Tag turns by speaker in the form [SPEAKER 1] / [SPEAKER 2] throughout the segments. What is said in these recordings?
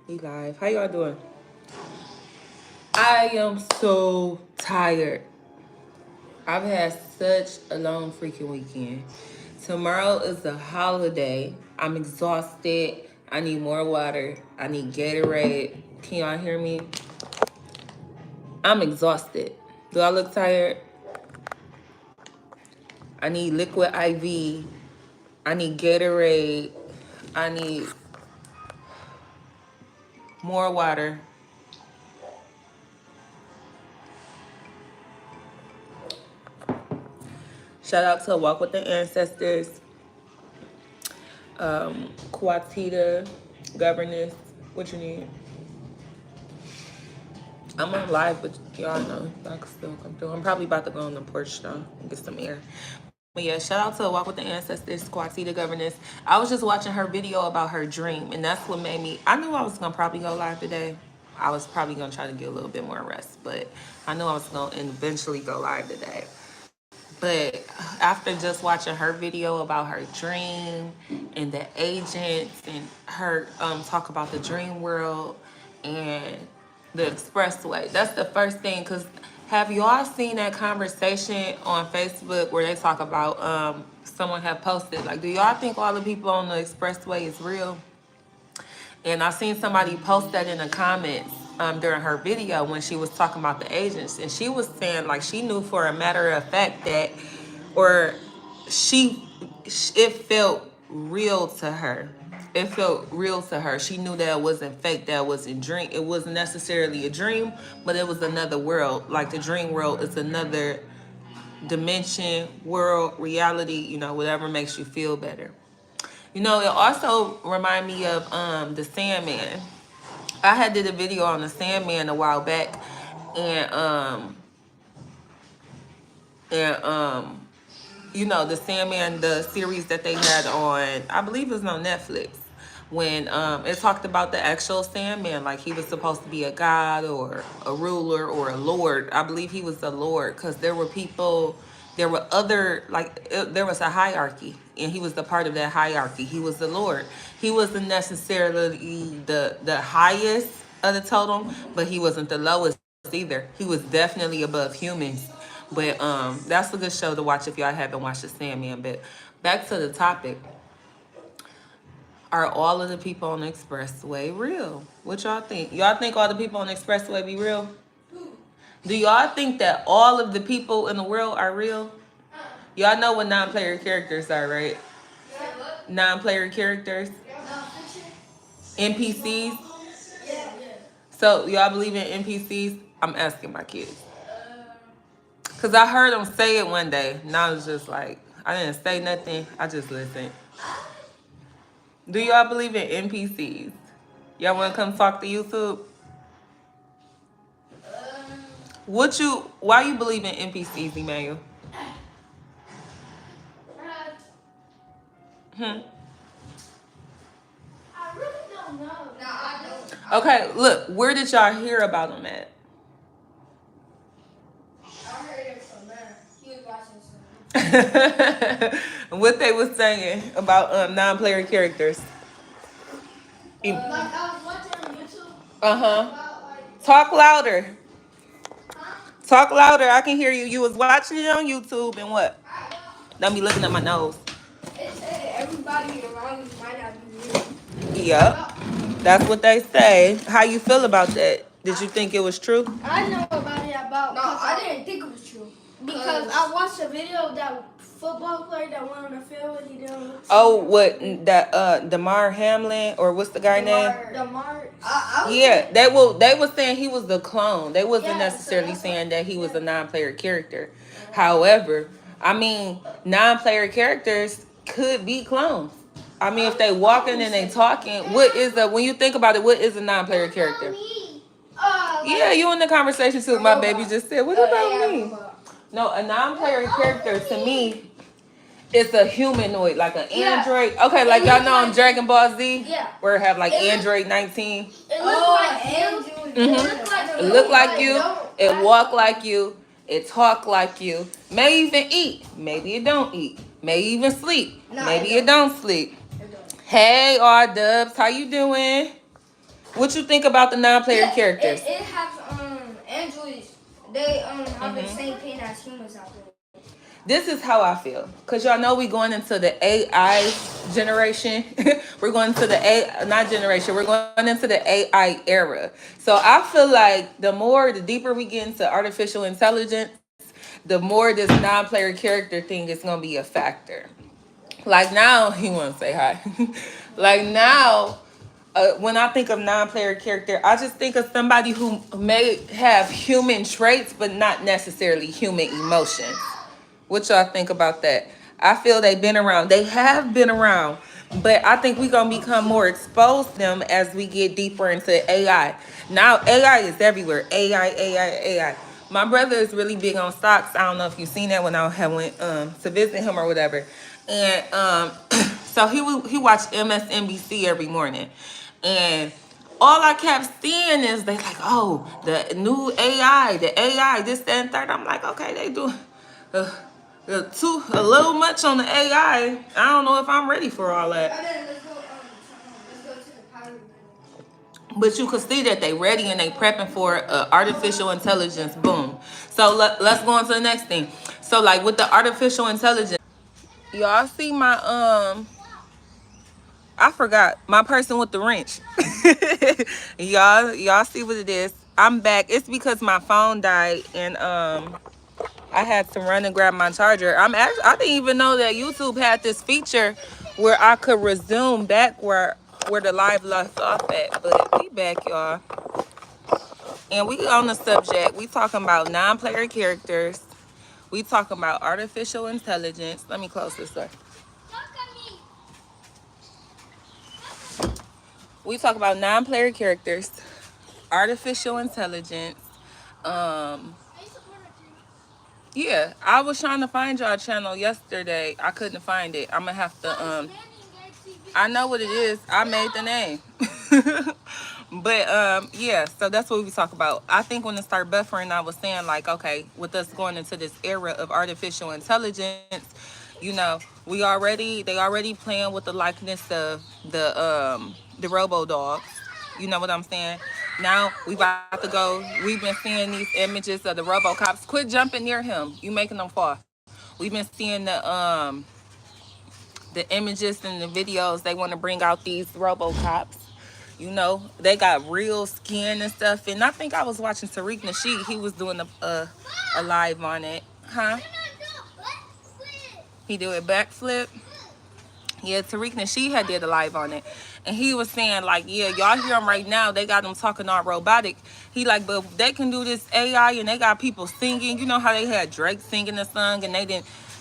[SPEAKER 1] We live. How y'all doing? I am so tired. I've had such a long freaking weekend. Tomorrow is a holiday. I'm exhausted. I need more water. I need Gatorade. Can y'all hear me? I'm exhausted. Do I look tired? I need liquid IV. I need Gatorade. I need more water. Shout out to Walk with the Ancestors, Quatita, Governess. What you need? I'm on live, but y'all know I can still come through. I'm probably about to go on the porch though and get some air. But yeah, shout out to Walk with the Ancestors, Quatita Governess. I was just watching her video about her dream, and that's what made me. I knew I was gonna probably go live today. I was probably gonna try to get a little bit more rest, but I knew I was gonna eventually go live today. But after just watching her video about her dream and the agents and her talk about the dream world and the expressway, that's the first thing. Because have y'all seen that conversation on Facebook where they talk about someone have posted, like, do y'all think all the people on the expressway is real? And I seen somebody post that in the comments during her video when she was talking about the agents. And she was saying, like, she knew for a matter of fact that, or it felt real to her. It felt real to her. She knew that it wasn't fake, that it wasn't dream. It wasn't necessarily a dream, but it was another world. Like the dream world is another dimension, world, reality, you know, whatever makes you feel better. You know, it also remind me of the Sandman. I had did a video on the Sandman a while back, and you know, the Sandman, the series that they had on, I believe it was on Netflix, when it talked about the actual Sandman, like he was supposed to be a god or a ruler or a lord. I believe he was a lord because there were people, there were other, like there was a hierarchy, and he was the part of that hierarchy. He was the lord. He wasn't necessarily the highest of the totem, but he wasn't the lowest either. He was definitely above humans. But that's a good show to watch if y'all haven't watched The Sandman. But back to the topic. Are all of the people on the expressway real? What y'all think? Y'all think all the people on the expressway be real? Do y'all think that all of the people in the world are real? Y'all know what non-player characters are, right? Non-player characters? NPCs? So y'all believe in NPCs? I'm asking my kids. Because I heard them say it one day, and I was just like, I didn't say nothing. I just listened. Do y'all believe in NPCs? Y'all want to come talk to YouTube? Why you believe in NPCs, Emmanuel? I really don't know. No, I don't. Okay, look, where did y'all hear about them at? What they was saying about non-player characters.
[SPEAKER 2] Like I was watching on YouTube.
[SPEAKER 1] Talk louder. Talk louder. I can hear you. You was watching it on YouTube and what? Don't be looking at my nose.
[SPEAKER 2] It said everybody around you might not be real.
[SPEAKER 1] Yep. That's what they say. How you feel about that? Did you think it was true?
[SPEAKER 2] I know about it about. No, I didn't think it was true. Because I watched a video of that football player that went on the field and he didn't look.
[SPEAKER 1] Oh, what that Damar Hamlin or what's the guy name?
[SPEAKER 2] Damar.
[SPEAKER 1] Yeah, they was saying he was the clone. They wasn't necessarily saying that he was a non-player character. However, I mean, non-player characters could be clones. I mean, if they walking and they talking, when you think about it, what is a non-player character? Yeah, you in the conversation too. My baby just said, what about me? No, a non-player character to me is a humanoid, like an android. Okay, like y'all know on Dragon Ball Z, where it have like Android 19.
[SPEAKER 2] It looks like Android.
[SPEAKER 1] It look like you. It walk like you. It talk like you. May even eat. Maybe it don't eat. May even sleep. Maybe it don't sleep. Hey, R Dubs, how you doing? What you think about the non-player characters?
[SPEAKER 2] It has androids. They have the same pain as humans out there.
[SPEAKER 1] This is how I feel, cause y'all know we going into the AI generation. We're going to the A, not generation. We're going into the AI era. So I feel like the deeper we get into artificial intelligence, the more this non-player character thing is gonna be a factor. Like now, he want to say hi. Like now, when I think of non-player character, I just think of somebody who may have human traits, but not necessarily human emotions. What y'all think about that? I feel they've been around. They have been around, but I think we're gonna become more exposed to them as we get deeper into AI. Now AI is everywhere. AI, AI, AI. My brother is really big on stocks. I don't know if you've seen that when I had went to visit him or whatever. And so he watched MSNBC every morning, and all I kept seeing is they like, oh, the new AI, the AI, this, that, and third. I'm like, okay, they do. Uh, a little much on the AI. I don't know if I'm ready for all that.
[SPEAKER 2] Let's go to the powder.
[SPEAKER 1] But you could see that they ready and they prepping for artificial intelligence boom. So let's go on to the next thing. So like with the artificial intelligence, y'all see my I forgot my person with the wrench. y'all see what it is. I'm back. It's because my phone died and I had to run and grab my charger. I didn't even know that YouTube had this feature where I could resume back where the live left off at. But we back, y'all. And we on the subject. We talking about non-player characters. We talking about artificial intelligence. Let me close this door. We talk about non-player characters, artificial intelligence. Um, yeah, I was trying to find y'all channel yesterday. I couldn't find it. I'm gonna have to I know what it is. I made the name. But yeah, so that's what we talk about. I think when it started buffering, I was saying like, okay, with us going into this era of artificial intelligence, you know, they already playing with the likeness of the robo dogs. You know what I'm saying? Now we about to go. We've been seeing these images of the RoboCops. Quit jumping near him. You making them fall. We've been seeing the images and the videos. They want to bring out these RoboCops. You know, they got real skin and stuff. And I think I was watching Tariq Nasheed. He was doing a live on it. Huh? He do a backflip. Yeah, Tariq Nasheed had did a live on it. And he was saying, like, yeah, y'all hear him right now. They got them talking all robotic. He like, but they can do this AI and they got people singing. You know how they had Drake singing a song and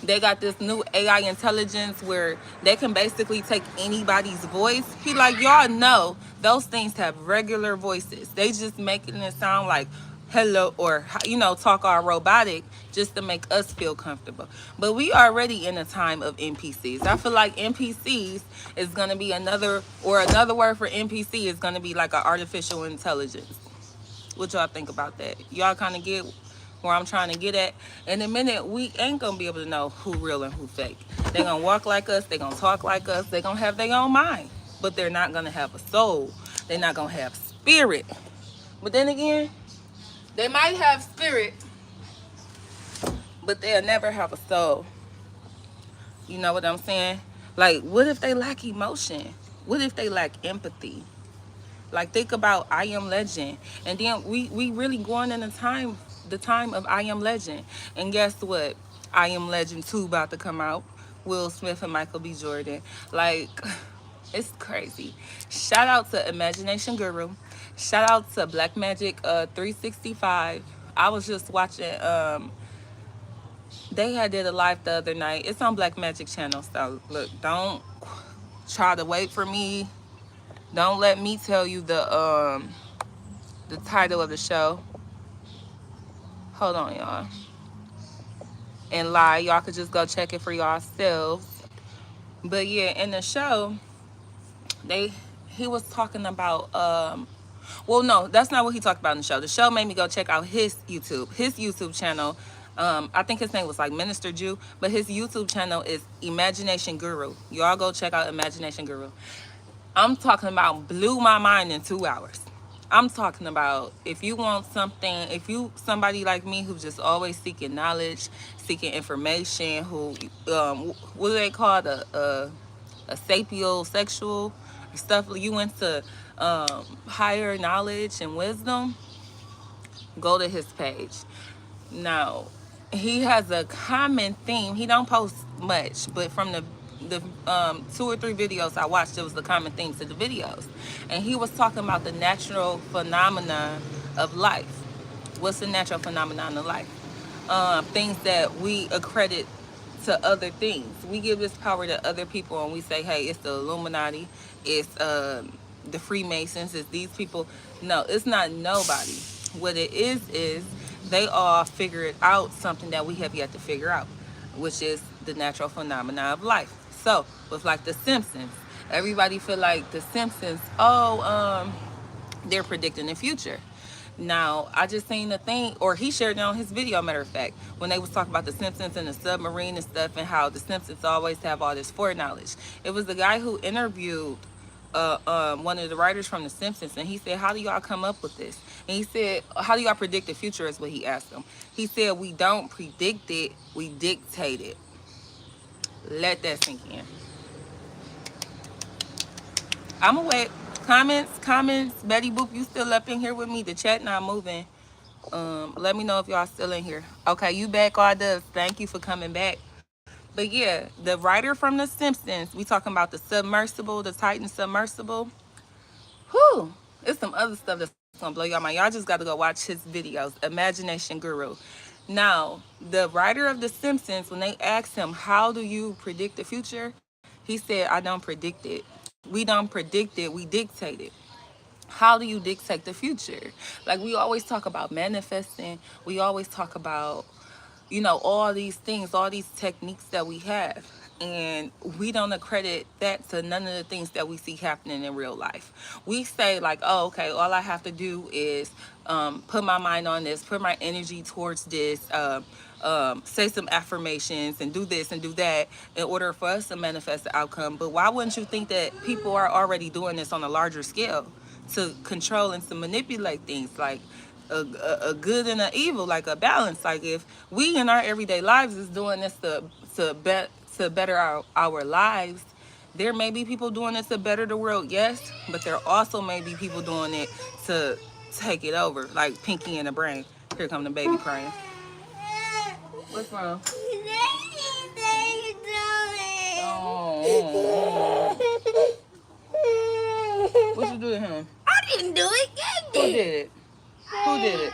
[SPEAKER 1] they got this new AI intelligence where they can basically take anybody's voice. He like, y'all know those things have regular voices. They just making it sound like hello or, you know, talk all robotic just to make us feel comfortable. But we already in a time of NPCs. I feel like NPCs is going to be another word for NPC is going to be like an artificial intelligence. What y'all think about that? Y'all kind of get where I'm trying to get at. In a minute, we ain't going to be able to know who real and who fake. They're going to walk like us. They're going to talk like us. They're going to have their own mind. But they're not going to have a soul. They're not going to have spirit. But then again, they might have spirit, but they'll never have a soul. You know what I'm saying? Like, what if they lack emotion? What if they lack empathy? Like, think about I Am Legend. And then we really going in the time of I Am Legend. And guess what? I Am Legend 2 about to come out. Will Smith and Michael B. Jordan. Like, it's crazy. Shout out to Imagination Guru. Shout out to Black Magic 365. I was just watching they had did a live the other night. It's on Black Magic channel. So look, don't try to wait for me. Don't let me tell you the title of the show. Hold on, y'all. And lie. Y'all could just go check it for yourselves. But yeah, in the show, he was talking about well, no, that's not what he talked about in the show. The show made me go check out his YouTube channel. I think his name was like Minister Jew, but his YouTube channel is Imagination Guru. Y'all go check out Imagination Guru. I'm talking about blew my mind in 2 hours. I'm talking about if you want something, if you somebody like me who's just always seeking knowledge, seeking information, who what do they call it, a sapiosexual stuff, you into higher knowledge and wisdom, go to his page. Now, he has a common theme. He don't post much, but from the 2 or 3 videos I watched, there was the common theme to the videos, and he was talking about the natural phenomenon of life. What's the natural phenomenon of life? Things that we accredit to other things. We give this power to other people, and we say, "Hey, it's the Illuminati, it's the Freemasons, it's these people." No, it's not nobody. What it is they all figured out something that we have yet to figure out, which is the natural phenomena of life. So, with like the Simpsons, everybody feel like the Simpsons, they're predicting the future. Now, I just seen a thing, or he shared it on his video, matter of fact, when they was talking about the Simpsons and the submarine and stuff, and how the Simpsons always have all this foreknowledge. It was the guy who interviewed one of the writers from the Simpsons, and he said, "How do y'all come up with this?" And he said, "How do y'all predict the future?" is what he asked them. He said, "We don't predict it, we dictate it." Let that sink in. I'm awake. Comments. Betty Boop, you still up in here with me? The chat not moving. Let me know if y'all still in here. Okay, you back, all does. Thank you for coming back. But yeah, the writer from The Simpsons, we talking about the submersible, the Titan submersible. Whew, it's some other stuff that's gonna blow y'all mind. Y'all just gotta go watch his videos, Imagination Guru. Now, the writer of The Simpsons, when they asked him, "How do you predict the future?" he said, "I don't predict it. We don't predict it, we dictate it." How do you dictate the future? Like, we always talk about manifesting, we always talk about, all these things, all these techniques that we have. And we don't accredit that to none of the things that we see happening in real life. We say, like, oh, okay, all I have to do is put my mind on this, put my energy towards this, say some affirmations and do this and do that in order for us to manifest the outcome. But why wouldn't you think that people are already doing this on a larger scale to control and to manipulate things, like a good and an evil, like a balance? Like, if we in our everyday lives is doing this to better our lives, there may be people doing this to better the world, yes, but there also may be people doing it to take it over, like Pinky and the Brain. Here come the baby crying. What's wrong? Oh. What you do to him?
[SPEAKER 2] I didn't do it.
[SPEAKER 1] Who did it? Who did it?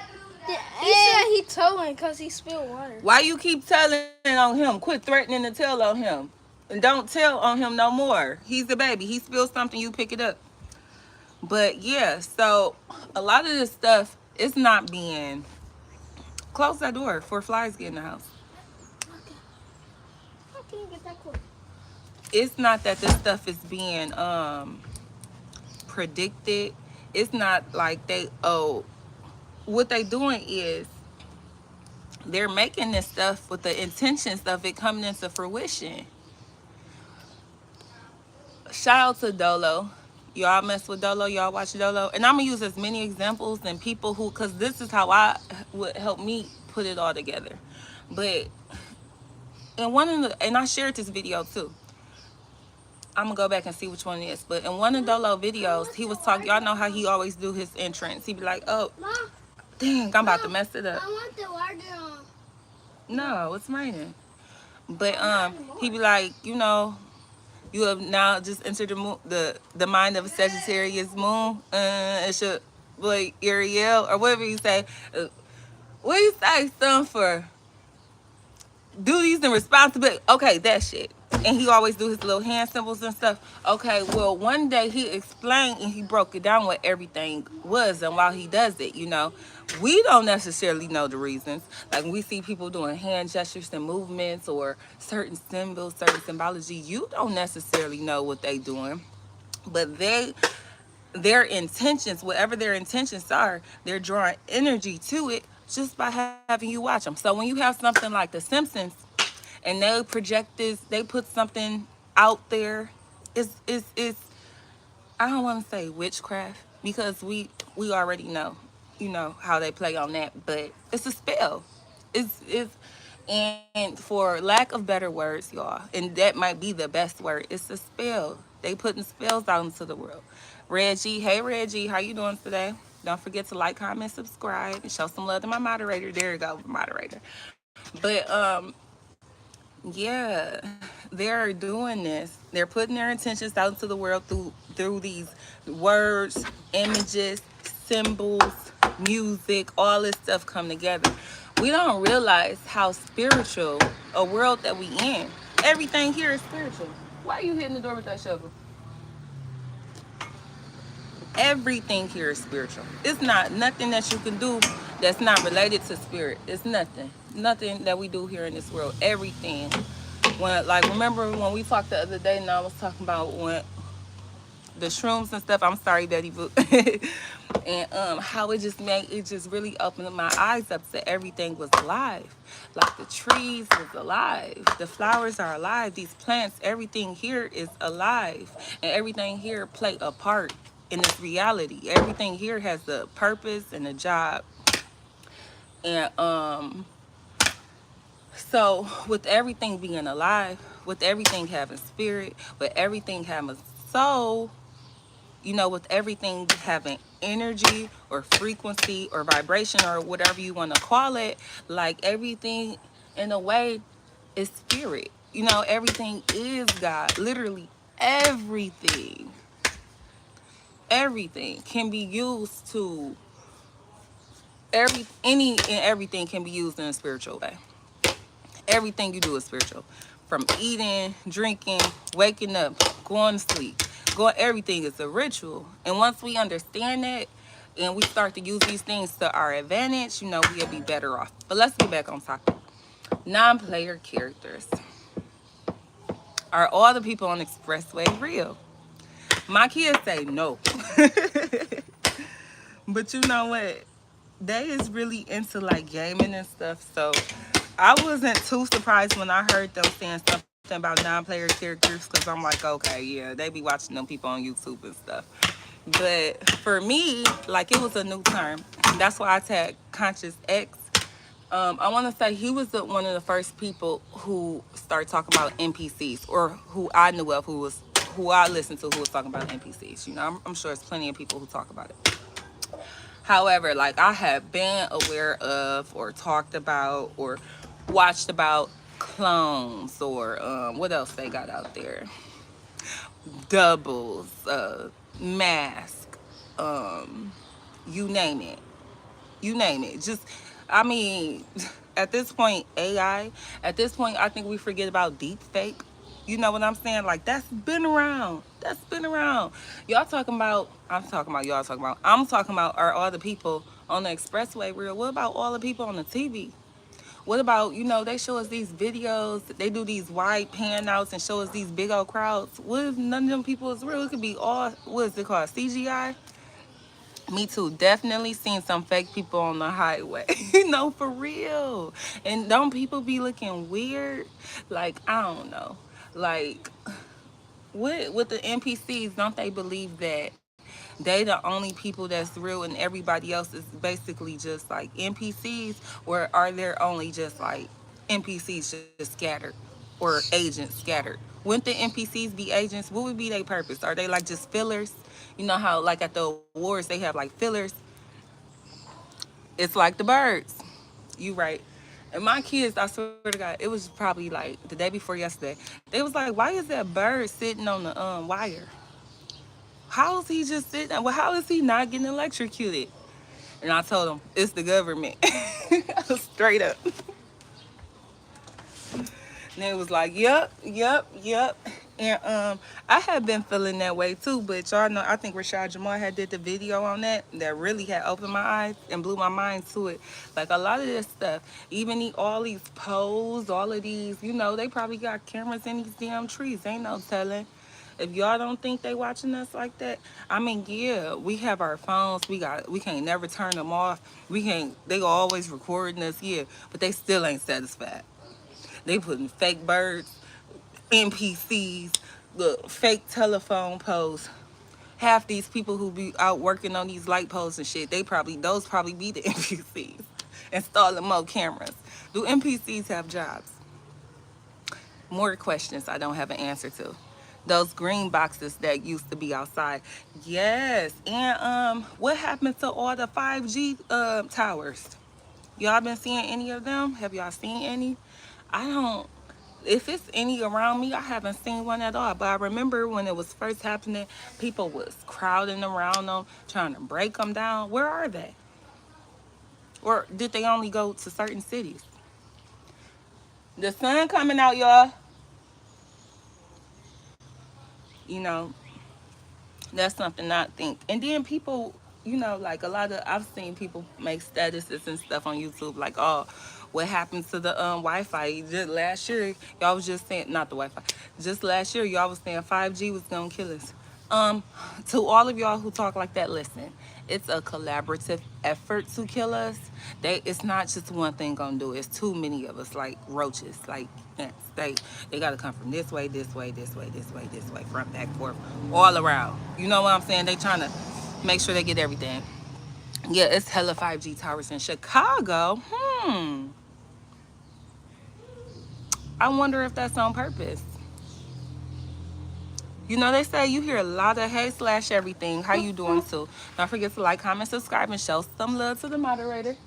[SPEAKER 2] He said he told him because he spilled water.
[SPEAKER 1] Why you keep telling on him? Quit threatening to tell on him. And don't tell on him no more. He's the baby. He spills something, you pick it up. But yeah, so a lot of this stuff is not being... Close that door before flies get in the house.
[SPEAKER 2] Okay. How can you get that close?
[SPEAKER 1] It's not that this stuff is being predicted. It's not like what they doing is they're making this stuff with the intentions of it coming into fruition. Shout out to Dolo. Y'all mess with Dolo, y'all watch Dolo. And I'm gonna use as many examples and people who, because this is how I would help me put it all together. But and I shared this video too. I'm gonna go back and see which one it is. But in one of Dolo videos, he was talking, y'all know how he always do his entrance. He'd be like, "Oh, dang, I'm about to mess it up."
[SPEAKER 2] I want the water on.
[SPEAKER 1] No, it's raining. But he'd be like, "You have now just entered the mind of a Sagittarius moon. It's your boy Ariel," or whatever you say. What do you say? Something for duties and responsibility. Okay, that shit. And he always do his little hand symbols and stuff. Okay, well, one day he explained and he broke it down what everything was and why he does it, We don't necessarily know the reasons. Like, when we see people doing hand gestures and movements or certain symbols, certain symbology, you don't necessarily know what they doing. But their intentions, whatever their intentions are, they're drawing energy to it just by having you watch them. So when you have something like The Simpsons and they project this, they put something out there, it's I don't want to say witchcraft because we already know, you know, how they play on that, but it's a spell. It's and for lack of better words, y'all, and that might be the best word, it's a spell. They putting spells out into the world. Reggie, hey Reggie, how you doing today? Don't forget to like, comment, subscribe, and show some love to my moderator. There you go, moderator. But yeah, they're doing this. They're putting their intentions out into the world through these words, images, symbols, music, all this stuff come together. We don't realize how spiritual a world that we in. Everything here is spiritual. Why are you hitting the door with that shovel? Everything here is spiritual. It's not nothing that you can do that's not related to spirit. It's nothing that we do here in this world. Everything. When, like, remember when we talked the other day and I was talking about when the shrooms and stuff. I'm sorry, Betty Boo. And how it just really opened my eyes up to everything was alive. Like the trees was alive, the flowers are alive, these plants, everything here is alive, and everything here play a part in this reality. Everything here has a purpose and a job. And so with everything being alive, with everything having spirit, with everything having soul, you know, with everything having energy or frequency or vibration or whatever you want to call it, like everything in a way is spirit. You know, everything is God. Literally everything. Everything can be used to any and everything can be used in a spiritual way. Everything you do is spiritual. From eating, drinking, waking up, going to sleep. Everything is a ritual. And once we understand that and we start to use these things to our advantage, you know, we'll be better off. But let's get back on topic. Non-player characters. Are all the people on Expressway real? My kids say no. But you know what? They is really into like gaming and stuff. So I wasn't too surprised when I heard them saying something about non-player characters because I'm like, okay, yeah, they be watching them people on YouTube and stuff. But for me, like it was a new term. That's why I tagged Conscious X. I want to say he was one of the first people who started talking about NPCs, or who I knew of who I listened to who was talking about NPCs. You know, I'm sure there's plenty of people who talk about it. However, like I have been aware of or talked about or watched about clones or what else they got out there? Doubles, mask, you name it. You name it. Just, I mean, at this point, AI, at this point, I think we forget about deep fake. You know what I'm saying? Like, that's been around. That's been around. Y'all talking about, y'all talking about, I'm talking about are all the people on the expressway real? What about all the people on the TV? What about, you know, they show us these videos, they do these wide pan outs and show us these big old crowds. What if none of them people is real? It could be all, what is it called, CGI? Me too. Definitely seen some fake people on the highway. No, for real. And don't people be looking weird? Like, I don't know. Like, with the NPCs, don't they believe that they the only people that's real and everybody else is basically just like NPCs? Or are there only just like NPCs just scattered or agents scattered? Wouldn't the NPCs be agents? What would be their purpose? Are they like just fillers? You know how like at the awards they have like fillers? It's like the birds. You right. And my kids, I swear to God, it was probably like the day before yesterday. They was like, "Why is that bird sitting on the wire? How is he just sitting? Well, how is he not getting electrocuted?" And I told them, "It's the government." Straight up. And they was like, "Yep, yep, yep." And I had been feeling that way too, but y'all know I think Rashad Jamal had did the video on that really had opened my eyes and blew my mind to it. Like a lot of this stuff, even all these poles, all of these, you know, they probably got cameras in these damn trees. Ain't no telling. If y'all don't think they watching us like that, I mean, yeah, we have our phones. We can't never turn them off. We can't. They always recording us, yeah, but they still ain't satisfied. They putting fake birds, NPCs, the fake telephone poles. Half these people who be out working on these light poles and shit, those probably be the NPCs installing more cameras. Do NPCs have jobs? More questions I don't have an answer to. Those green boxes that used to be outside. Yes. And what happened to all the 5G towers? Y'all been seeing any of them? Have y'all seen any? I don't. If it's any around me, I haven't seen one at all. But I remember when it was first happening, people was crowding around them, trying to break them down. Where are they? Or did they only go to certain cities? The sun coming out, y'all. You know, that's something I think. And then people, like a lot of, I've seen people make statuses and stuff on YouTube, like, oh, what happened to the Wi-Fi? Just last year, y'all was just saying, not the Wi-Fi, just last year, y'all was saying 5G was gonna kill us. To all of y'all who talk like that, listen, it's a collaborative effort to kill us. It's not just one thing gonna do it. It's too many of us, like roaches, like ants. They gotta come from this way, this way, this way, this way, this way, front, back, forth, all around. You know what I'm saying? They trying to make sure they get everything. Yeah, it's hella 5G towers in Chicago. I wonder if that's on purpose. They say you hear a lot of hey slash everything. How you doing too? Don't forget to like, comment, subscribe, and show some love to the moderator.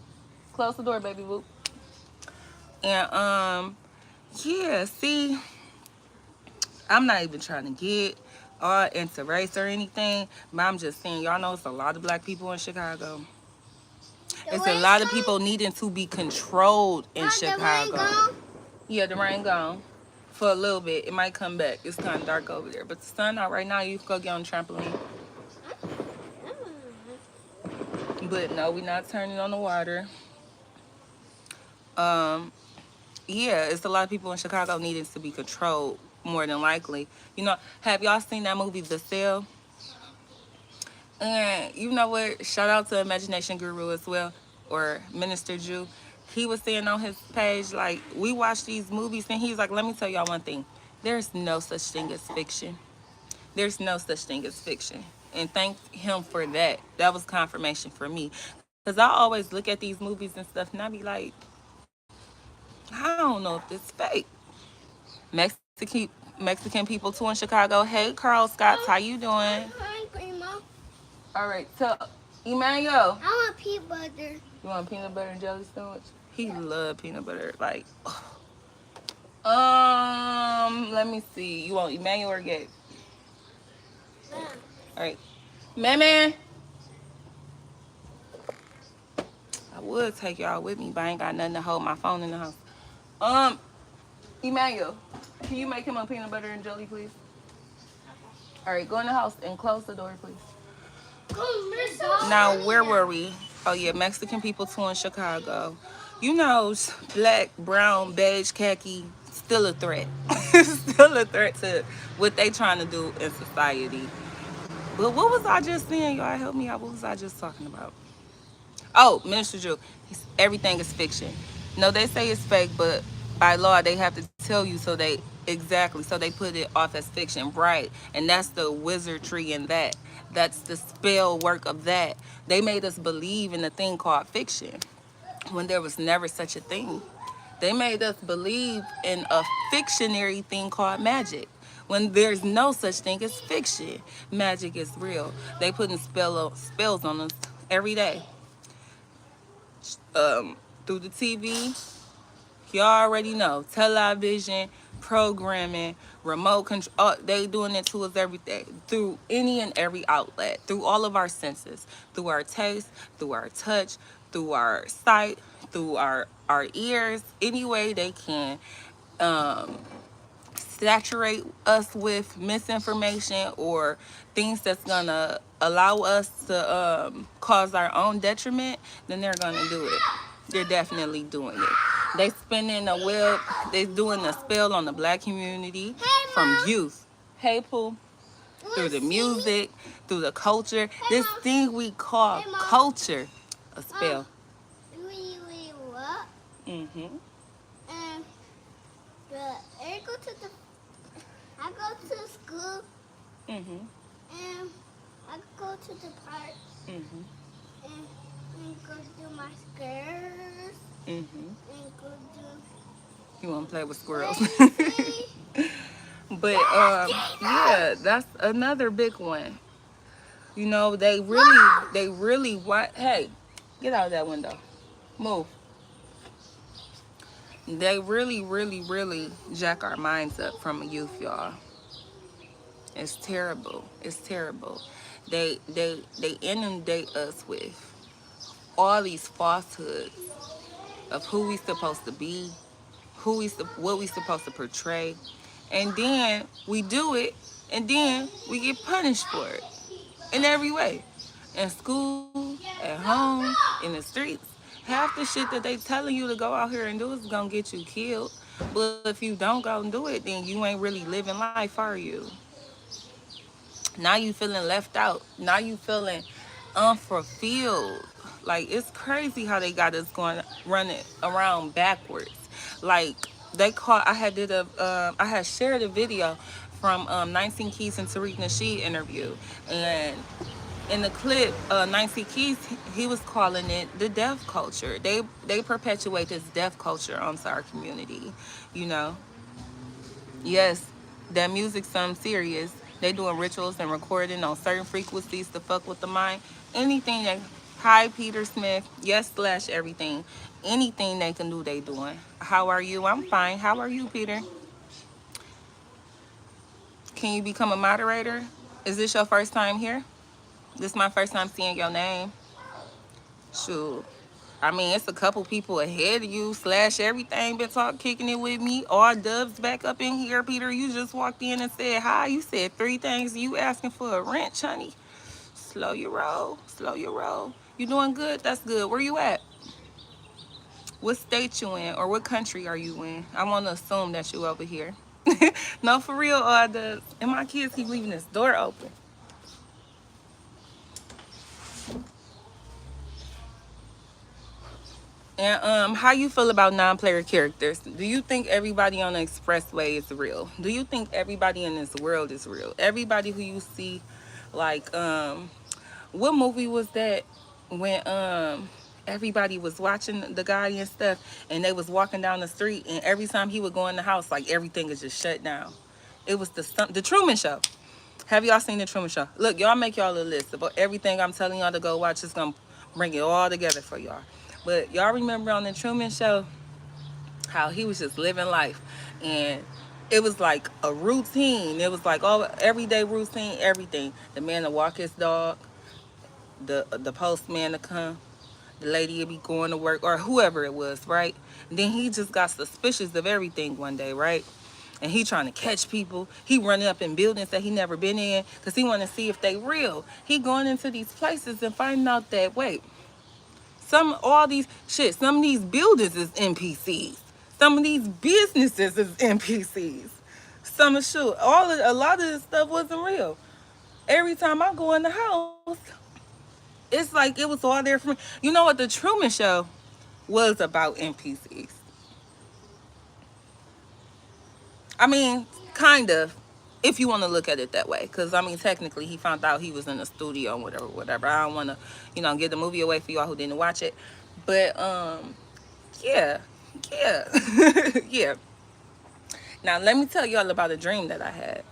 [SPEAKER 1] Close the door, baby whoop. And yeah, see, I'm not even trying to get all into race or anything, but I'm just saying, y'all know it's a lot of black people in Chicago. It's a lot of people needing to be controlled in Chicago. Yeah, the rain gone. For a little bit. It might come back. It's kind of dark over there. But the sun out right now. You can go get on the trampoline. But no, we're not turning on the water. Yeah, it's a lot of people in Chicago needing to be controlled, more than likely. Have y'all seen that movie, The Cell? And you know what? Shout out to Imagination Guru as well, or Minister Jew. He was saying on his page, like, we watch these movies, and he's like, let me tell y'all one thing. There's no such thing as fiction. There's no such thing as fiction. And thank him for that. That was confirmation for me. Because I always look at these movies and stuff, and I be like, I don't know if it's fake. Mexican people too in Chicago. Hey, Carl Scott, how you doing?
[SPEAKER 2] Hi, Grandma.
[SPEAKER 1] All right, so Emmanuel.
[SPEAKER 2] I want peanut butter.
[SPEAKER 1] You want peanut butter and jelly sandwich? He love peanut butter. Like, let me see. You want Emmanuel or Gabe? All right, man. I would take y'all with me, but I ain't got nothing to hold my phone in the house. Emmanuel, can you make him a peanut butter and jelly, please? All right, go in the house and close the door, please. Now, where were we? Oh, yeah, Mexican people too in Chicago. Black, brown, beige, khaki, still a threat. Still a threat to what they trying to do in society. But what was I just saying? Y'all help me out. What was I just talking about? Oh, Minister Drew, everything is fiction. No, they say it's fake, but by law they have to tell you so they put it off as fiction, right? And that's the wizardry in that. That's the spell work of that. They made us believe in a thing called fiction when there was never such a thing. They made us believe in a fictionary thing called magic when there's no such thing as fiction. Magic is real. They putting spells on us every day. Through the TV, you already know, television, programming, remote control, they doing it to us every day, through any and every outlet, through all of our senses, through our taste, through our touch, through our sight, through our ears, any way they can saturate us with misinformation or things that's gonna allow us to cause our own detriment, then they're gonna do it. They're definitely doing it. They spinning a web. They doing a spell on the black community from youth. Hey, Pooh. through the music, through the culture. This thing we call culture. A spell.
[SPEAKER 2] What?
[SPEAKER 1] Mm-hmm.
[SPEAKER 2] And I go to the I go to school
[SPEAKER 1] Mm-hmm.
[SPEAKER 2] and I go to the park
[SPEAKER 1] Mm-hmm.
[SPEAKER 2] and go do my skirts
[SPEAKER 1] Mm-hmm.
[SPEAKER 2] and go do
[SPEAKER 1] You want to play with squirrels?
[SPEAKER 2] crazy.
[SPEAKER 1] But
[SPEAKER 2] Yes,
[SPEAKER 1] yeah,
[SPEAKER 2] Jesus!
[SPEAKER 1] that's another big one. You know,
[SPEAKER 2] Mom!
[SPEAKER 1] they really want. Hey, get out of that window. Move. They really, really, really jack our minds up from a youth, y'all. It's terrible. It's terrible. They inundate us with all these falsehoods of who we supposed to be, what we supposed to portray, and then we do it, and then we get punished for it in every way, in school, at home, in the streets. Half the shit that they telling you to go out here and do is gonna get you killed. But if you don't go and do it, then you ain't really living life, are you? Now you feeling left out. Now you feeling unfulfilled. Like it's crazy how they got us going running around backwards. Like they caught. I had shared a video from 19 Keys and Tariq Nasheed interview, and in the clip, 19 Keys, he was calling it the deaf culture. They perpetuate this deaf culture amongst our community, you know. Yes, that music sounds serious. They doing rituals and recording on certain frequencies to fuck with the mind. Anything that, hi Peter Smith, yes slash everything. Anything they can do, they doing. How are you? I'm fine. How are you, Peter? Can you become a moderator? Is this your first time here? This is my first time seeing your name. Shoot. I mean, it's a couple people ahead of you, slash everything, been kicking it with me. All Dubs back up in here. Peter, you just walked in and said hi. You said three things. You asking for a wrench, honey. Slow your roll. Slow your roll. You doing good? That's good. Where you at? What state you in? Or what country are you in? I want to assume that you over here. No, for real, all Dubs. And my kids keep leaving this door open. And how you feel about non-player characters? Do you think everybody on the expressway is real? Do you think everybody in this world is real? Everybody who you see, like what movie was that when everybody was watching the guy and stuff, and they was walking down the street, and every time he would go in the house, like everything is just shut down. It was the Truman Show. Have y'all seen the Truman Show? Look, y'all make y'all a list of everything I'm telling y'all to go watch. It's gonna bring it all together for y'all. But y'all remember on the Truman Show how he was just living life, and it was like a routine. It was like all everyday routine, everything. The man to walk his dog, the postman to come, the lady would be going to work, or whoever it was, right? And then he just got suspicious of everything one day, right? And he trying to catch people. He running up in buildings that he never been in because he want to see if they real. He going into these places and finding out that, wait, some of these buildings is NPCs. Some of these businesses is NPCs. A lot of this stuff wasn't real. Every time I go in the house, it's like it was all there for me. You know what? The Truman Show was about NPCs. I mean, kind of, if you want to look at it that way. Because, I mean, technically, he found out he was in the studio and whatever, whatever. I don't want to, give the movie away for y'all who didn't watch it. But, yeah, yeah, yeah. Now, let me tell y'all about a dream that I had.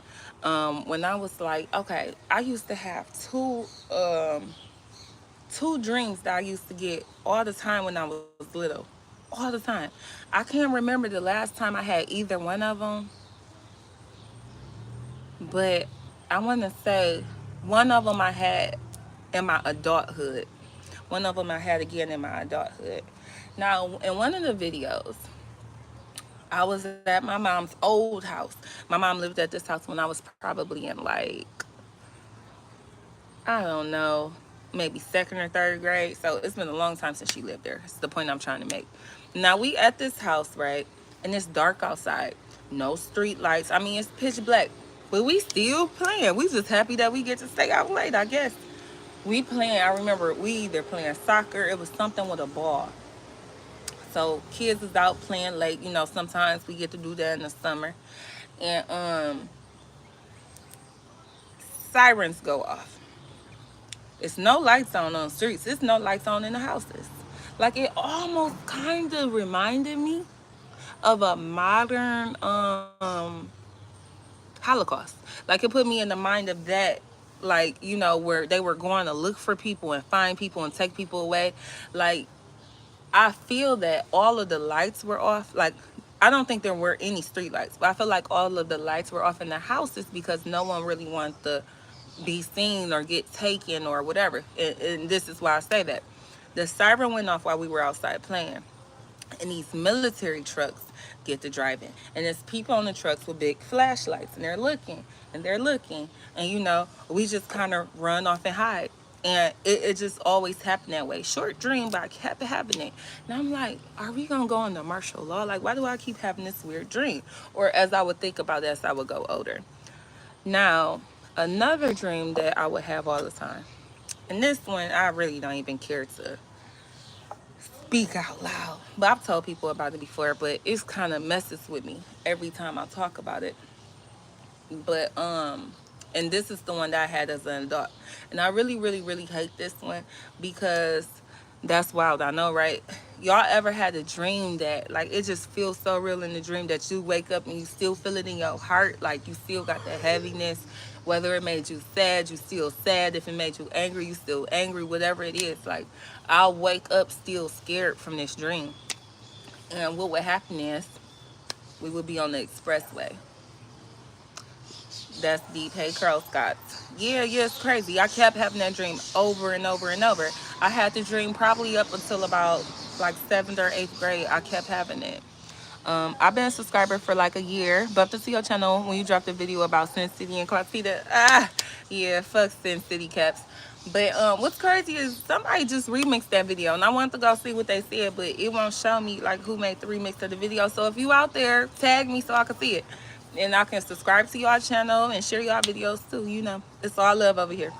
[SPEAKER 1] When I was like, okay, I used to have two dreams that I used to get all the time when I was little. All the time. I can't remember the last time I had either one of them, but I want to say one of them I had in my adulthood. One of them I had again in my adulthood. Now, in one of the videos, I was at my mom's old house. My mom lived at this house when I was probably in like, I don't know, maybe second or third grade. So it's been a long time since she lived there. It's the point I'm trying to make. Now we at this house, right? And it's dark outside. No street lights. I mean, it's pitch black. But we still playing. We just happy that we get to stay out late, I guess. We playing, I remember we either playing soccer, it was something with a ball. So kids is out playing late. You know, sometimes we get to do that in the summer. And sirens go off. It's no lights on the streets. It's no lights on in the houses. Like it almost kind of reminded me of a modern Holocaust. Like it put me in the mind of that, like, you know, where they were going to look for people and find people and take people away. Like I feel that all of the lights were off. Like I don't think there were any street lights, but I feel like all of the lights were off in the houses because no one really wanted to be seen or get taken or whatever. And this is why I say that. The siren went off while we were outside playing. And these military trucks get to driving. And there's people on the trucks with big flashlights. And they're looking. And they're looking. And, you know, we just kind of run off and hide. And it just always happened that way. Short dream, but I kept having it. And I'm like, are we going to go into martial law? Like, why do I keep having this weird dream? Or as I would think about it as I would go older. Now, another dream that I would have all the time. And this one, I really don't even care to speak out loud. But I've told people about it before, but it's kind of messes with me every time I talk about it. But and this is the one that I had as an adult. And I really, really, really hate this one because that's wild. I know, right? Y'all ever had a dream that, like, it just feels so real in the dream that you wake up and you still feel it in your heart? Like, you still got that heaviness. Whether it made you sad, you still sad. If it made you angry, you still angry. Whatever it is. Like, I'll wake up still scared from this dream. And what would happen is we would be on the expressway. That's deep. Hey, Carl Scott. Yeah, it's crazy. I kept having that dream over and over and over. I had the dream probably up until about like 7th or 8th grade. I kept having it. I've been a subscriber for like a year. But to see your channel when you dropped a video about Sin City and Clarksita. Yeah, fuck Sin City Caps. But what's crazy is somebody just remixed that video, and I wanted to go see what they said, but it won't show me like who made the remix of the video. So if you out there, tag me so I can see it, and I can subscribe to y'all channel and share y'all videos too. You know, it's all love over here.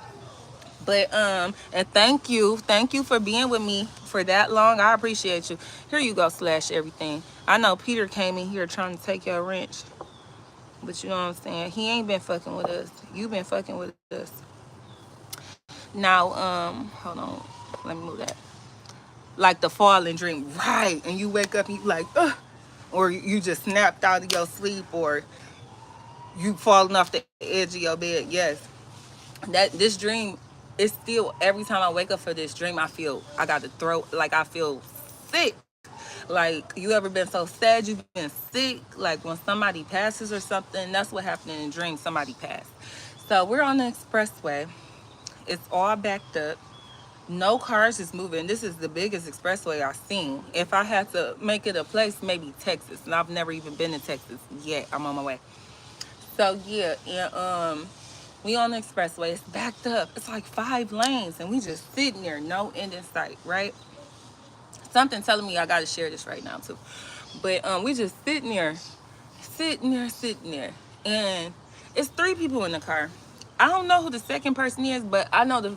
[SPEAKER 1] But and thank you for being with me for that long. I appreciate you. Here you go, slash everything. I know Peter came in here trying to take your wrench, but you know what I'm saying. He ain't been fucking with us. You been fucking with us. Now, hold on, let me move that. Like the falling dream, right? And you wake up and you like, ugh, or you just snapped out of your sleep, or you falling off the edge of your bed. Yes, that this dream is still every time I wake up for this dream, I got to throw, like I feel sick. Like you ever been so sad you've been sick? Like when somebody passes or something, that's what happened in a dream. Somebody passed. So we're on the expressway. It's all backed up. No cars is moving. This is the biggest expressway I've seen. If I had to make it a place, maybe Texas. And I've never even been to Texas yet. I'm on my way. So yeah, and we on the expressway. It's backed up. It's like 5 lanes, and we just sitting there, no end in sight, right? Something telling me I gotta share this right now too. But we just sitting there, and it's 3 people in the car. I don't know who the second person is, but I know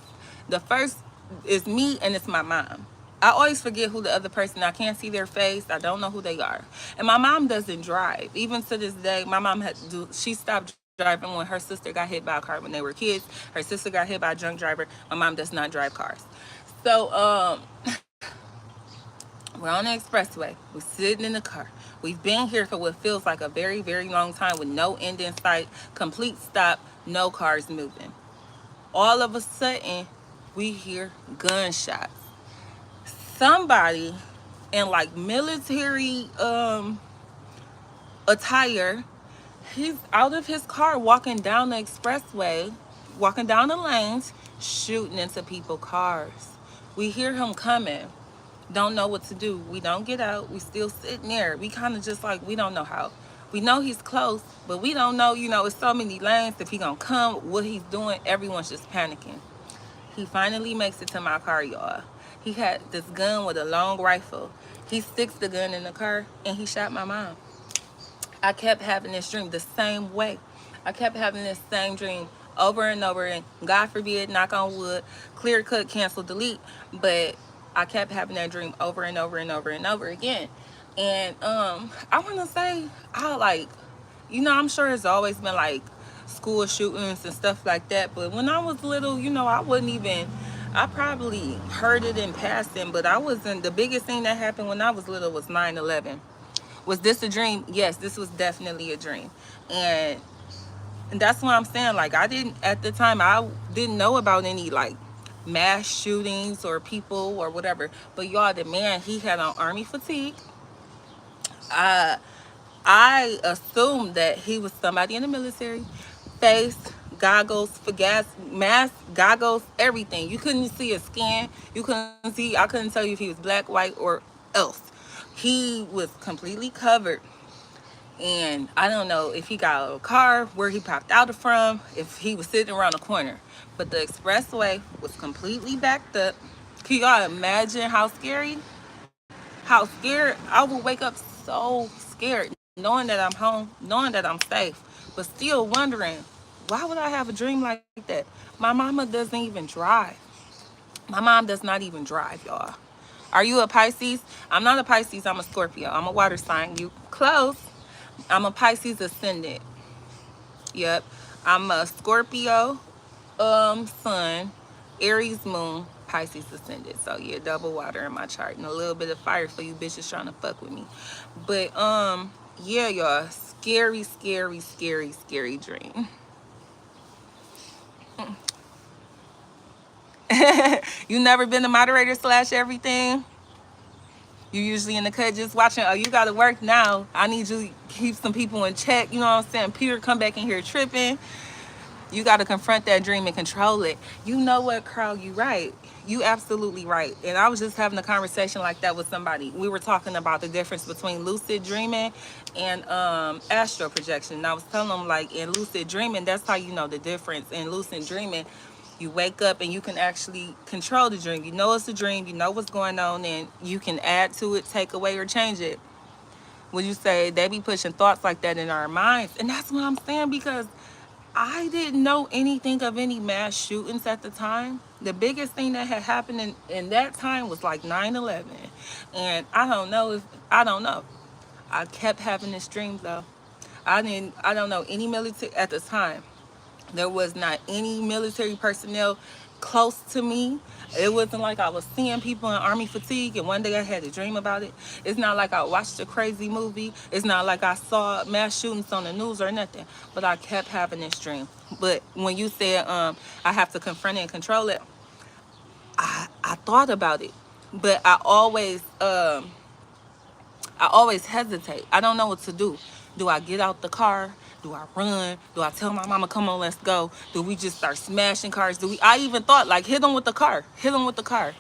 [SPEAKER 1] the first is me, and it's my mom. I always forget who the other person. I can't see their face. I don't know who they are. And my mom doesn't drive. Even to this day, my mom she stopped driving when her sister got hit by a car when they were kids. Her sister got hit by a drunk driver. My mom does not drive cars. So we're on the expressway. We're sitting in the car. We've been here for what feels like a very, very long time with no end in sight, complete stop, no cars moving. All of a sudden, we hear gunshots. Somebody in like military attire, he's out of his car walking down the expressway, walking down the lanes, shooting into people's cars. We hear him coming. Don't know what to do. We don't get out. We still sitting there. We kind of just like, we don't know how. We know he's close, but we don't know, you know, it's so many lanes. If he gonna come, what he's doing, everyone's just panicking. He finally makes it to my car, y'all. He had this gun with a long rifle. He sticks the gun in the car and he shot my mom. I kept having this dream the same way. I kept having this same dream over and over, and God forbid, knock on wood, clear, cut, cancel, delete. But I kept having that dream over and over and over and over again. And I want to say, I like, I'm sure it's always been like school shootings and stuff like that. But when I was little, I wouldn't even, I probably heard it in passing, but I wasn't, the biggest thing that happened when I was little was 9/11. Was this a dream? Yes, this was definitely a dream. And that's what I'm saying. Like, I didn't, at the time, I didn't know about any like mass shootings or people or whatever. But y'all, the man, he had on army fatigue. Uh, I assumed that he was somebody in the military. Face, goggles for gas, mask, goggles, everything. You couldn't see his skin. You couldn't see, I couldn't tell you if he was black, white, or else. He was completely covered. And I don't know if he got a car, where he popped out of from, if he was sitting around the corner. But the expressway was completely backed up. Can y'all imagine how scary? How scared? I would wake up so scared, knowing that I'm home, knowing that I'm safe, but still wondering, why would I have a dream like that? My mama doesn't even drive. My mom does not even drive, y'all. Are you a Pisces? I'm not a Pisces, I'm a Scorpio. I'm a water sign. You close. I'm a Pisces ascendant. Yep. I'm a Scorpio sun, Aries moon, Pisces ascendant. So yeah, double water in my chart and a little bit of fire for you bitches trying to fuck with me. But yeah, y'all, scary, scary, scary, scary dream. You never been a moderator slash everything? You usually in the cut just watching, oh, you gotta work now. I need you to keep some people in check. You know what I'm saying? Peter come back in here tripping. You got to confront that dream and control it. You know what, Carl? You right. You absolutely right. And I was just having a conversation like that with somebody. We were talking about the difference between lucid dreaming and astral projection. And I was telling them, like, in lucid dreaming, that's how you know the difference. In lucid dreaming, you wake up and you can actually control the dream. You know it's a dream. You know what's going on, and you can add to it, take away, or change it. Would you say they be pushing thoughts like that in our minds? And that's what I'm saying, because I didn't know anything of any mass shootings at the time. The biggest thing that had happened in that time was like 9/11. And I don't know. I kept having this dream though. I don't know any military at the time. There was not any military personnel close to me. It wasn't like I was seeing people in army fatigue and one day I had a dream about it. It's not like I watched a crazy movie. It's not like I saw mass shootings on the news or nothing. But I kept having this dream. But when you said I have to confront it and control it, I thought about it. But I always hesitate. I don't know what to do. Do I get out the car? Do I run? Do I tell my mama, come on, let's go? Do we just start smashing cars? I even thought, like, hit them with the car. Hit them with the car.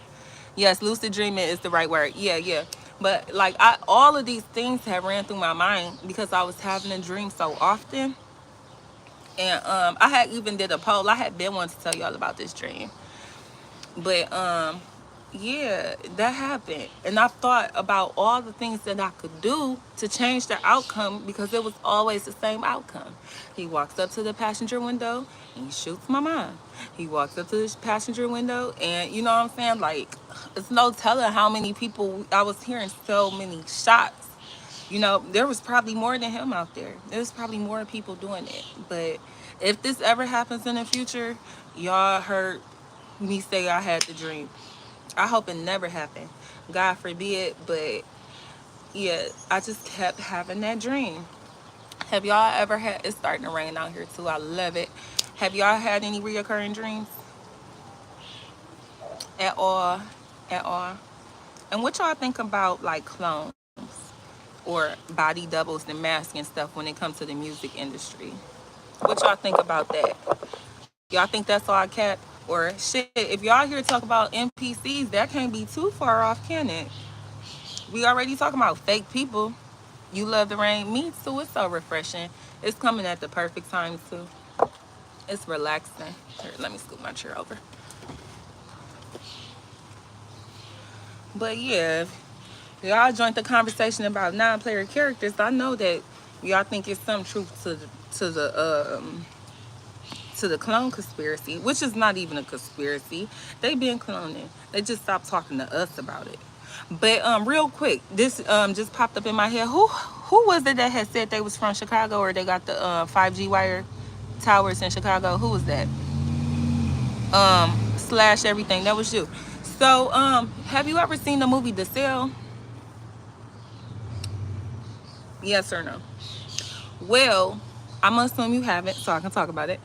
[SPEAKER 1] Yes, lucid dreaming is the right word. Yeah, yeah. But, like, all of these things have ran through my mind because I was having a dream so often. And I had even did a poll. I had been wanting to tell y'all about this dream. But yeah, that happened. And I thought about all the things that I could do to change the outcome because it was always the same outcome. He walks up to the passenger window and he shoots my mom. He walks up to the passenger window and you know what I'm saying? Like, it's no telling how many people, I was hearing so many shots. You know, there was probably more than him out there. There's probably more people doing it. But if this ever happens in the future, y'all heard me say I had the dream. I hope it never happened. God forbid, but yeah, I just kept having that dream. Have y'all ever had, it's starting to rain out here too, I love it. Have y'all had any reoccurring dreams? At all? At all? And what y'all think about like clones or body doubles and masks and stuff when it comes to the music industry? What y'all think about that? Y'all think that's all cap? Or shit, if y'all here talk about NPCs, that can't be too far off, can it? We already talking about fake people. You love the rain. Me too. It's so refreshing. It's coming at the perfect time too. It's relaxing. Here, let me scoot my chair over. But yeah, y'all joined the conversation about non-player characters. I know that y'all think it's some truth to the clone conspiracy, which is not even a conspiracy. They been cloning. They just stopped talking to us about it. But real quick, this just popped up in my head. Who was it that had said they was from Chicago or they got the 5G wire towers in Chicago? Who was that? Slash everything. That was you. So have you ever seen the movie The Cell? Yes or no? Well, I'm gonna assume you haven't, so I can talk about it.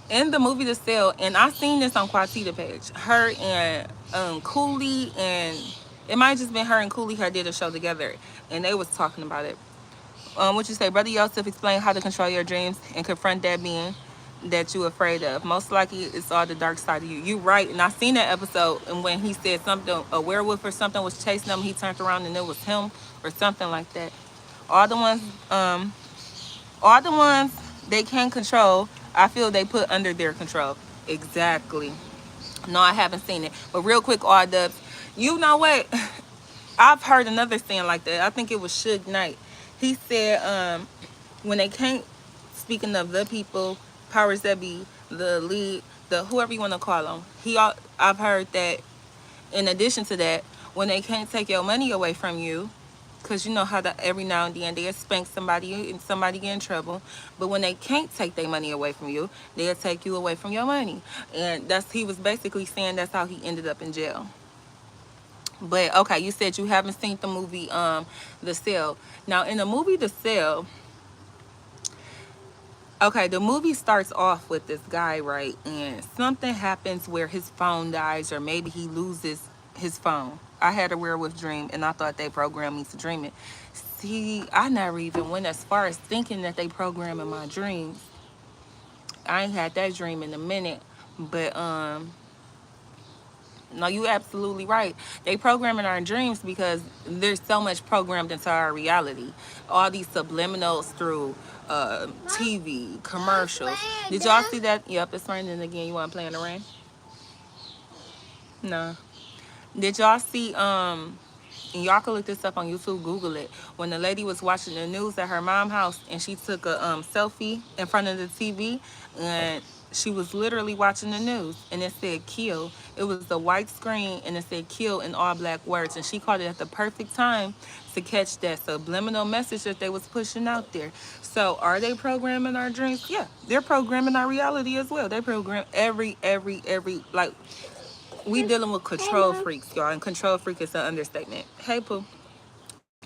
[SPEAKER 1] In the movie The Cell, and I seen this on Quatita page. Her and Cooley, and it might have just been her and Cooley. Her did a show together, and they was talking about it. What you say, Brother Yosef, explain how to control your dreams and confront that being that you afraid of. Most likely, it's all the dark side of you. You right, and I seen that episode, and when he said something, a werewolf or something was chasing him, he turned around and it was him or something like that. All the ones, um, all the ones they can control, I feel they put under their control. Exactly. No, I haven't seen it. But real quick, all dubs. You know what? I've heard another saying like that. I think it was Suge Knight. He said, when they can't, speaking of the people, powers that be, the lead, the whoever you want to call them, I've heard that in addition to that, when they can't take your money away from you, because you know how every now and then they'll spank somebody and somebody get in trouble. But when they can't take their money away from you, they'll take you away from your money. And he was basically saying that's how he ended up in jail. But okay, you said you haven't seen the movie The Cell. Now in the movie The Cell, okay, the movie starts off with this guy, right? And something happens where his phone dies, or maybe he loses his phone. I had a werewolf dream, and I thought they programmed me to dream it. See, I never even went as far as thinking that they program in my dreams. I ain't had that dream in a minute, but no, you absolutely right. They program in our dreams because there's so much programmed into our reality. All these subliminals through TV, commercials. Did y'all see that? Yep, it's raining again. You want to play in the rain? No. Did y'all see and y'all can look this up on YouTube, Google it, when the lady was watching the news at her mom's house and she took a selfie in front of the TV, and she was literally watching the news and it said kill. It was the white screen and it said kill in all black words, and she called it at the perfect time to catch that subliminal message that they was pushing out there. So are they programming our dreams? Yeah, they're programming our reality as well. They program every like, we dealing with control freaks, y'all, and control freak is an understatement. Hey, Pooh.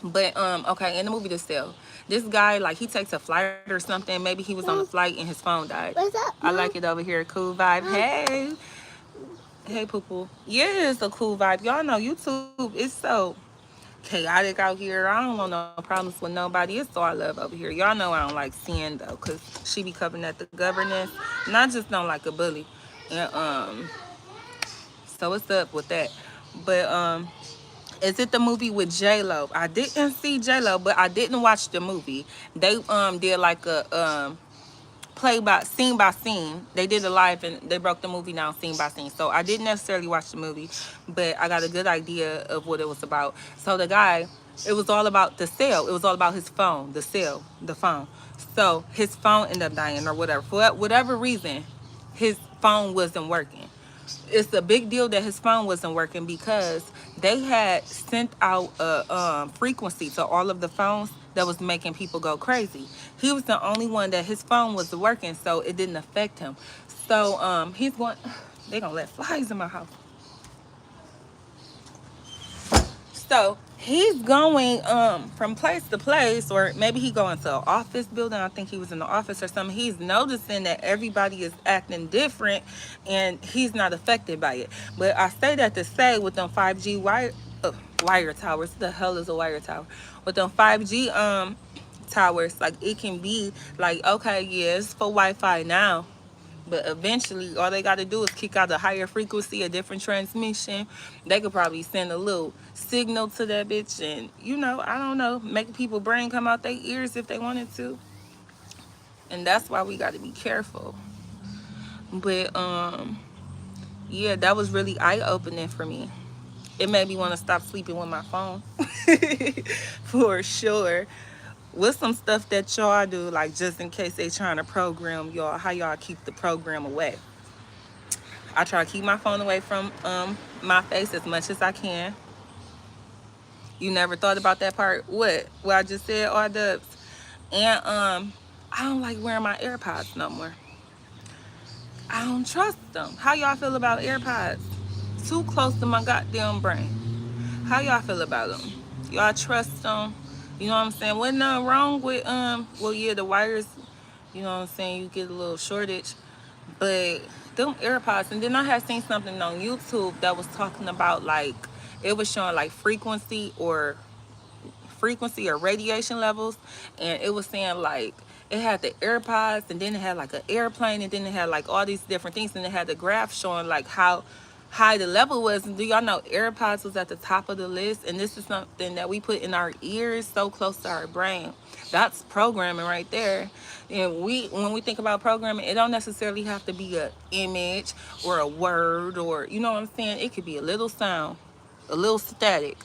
[SPEAKER 1] But okay, in the movie The Cell, this guy, like, he takes a flight or something. Maybe he was on a flight and his phone died. What's up, I like it over here. Cool vibe. Hey. Hey, Poo Poo. Yeah, it's a cool vibe. Y'all know YouTube is so chaotic out here. I don't want no problems with nobody. It's all love over here. Y'all know I don't like sin though, cause she be coming at the governess, and I just don't like a bully. And so what's up with that? But is it the movie with J Lo? I didn't see J Lo, but I didn't watch the movie. They did like a play by scene. They did a live and they broke the movie down scene by scene. So I didn't necessarily watch the movie, but I got a good idea of what it was about. So the guy, it was all about the cell. It was all about his phone, the cell, the phone. So his phone ended up dying or whatever. For whatever reason, his phone wasn't working. It's a big deal that his phone wasn't working because they had sent out a frequency to all of the phones that was making people go crazy. He was the only one that his phone was working, so it didn't affect him. So he's going. They gonna let flies in my house. So he's going from place to place, or maybe he going to an office building. I think he was in the office or something. He's noticing that everybody is acting different, and he's not affected by it. But I say that to say, with them 5G wire towers, the hell is a wire tower? With them 5G towers, like, it can be like, okay, yeah, it's for Wi-Fi now. But eventually, all they got to do is kick out a higher frequency, a different transmission. They could probably send a little signal to that bitch and, I don't know, make people's brain come out their ears if they wanted to. And that's why we got to be careful. But, yeah, that was really eye-opening for me. It made me want to stop sleeping with my phone. For sure. What's some stuff that y'all do, like just in case they trying to program y'all? How y'all keep the program away? I try to keep my phone away from my face as much as I can. You never thought about that part? What I just said, all dubs. And I don't like wearing my AirPods no more. I don't trust them. How y'all feel about AirPods? Too close to my goddamn brain. How y'all feel about them? Y'all trust them? You know what I'm saying? Wasn't nothing wrong with well, yeah, the wires, you know what I'm saying, you get a little shortage. But them AirPods, and then I had seen something on YouTube that was talking about, like, it was showing like frequency or radiation levels, and it was saying like it had the AirPods, and then it had like an airplane, and then it had like all these different things, and it had the graph showing like how high the level was. And do y'all know AirPods was at the top of the list? And this is something that we put in our ears, so close to our brain. That's programming right there. And when we think about programming, it don't necessarily have to be a image or a word, or, you know what I'm saying, it could be a little sound, a little static.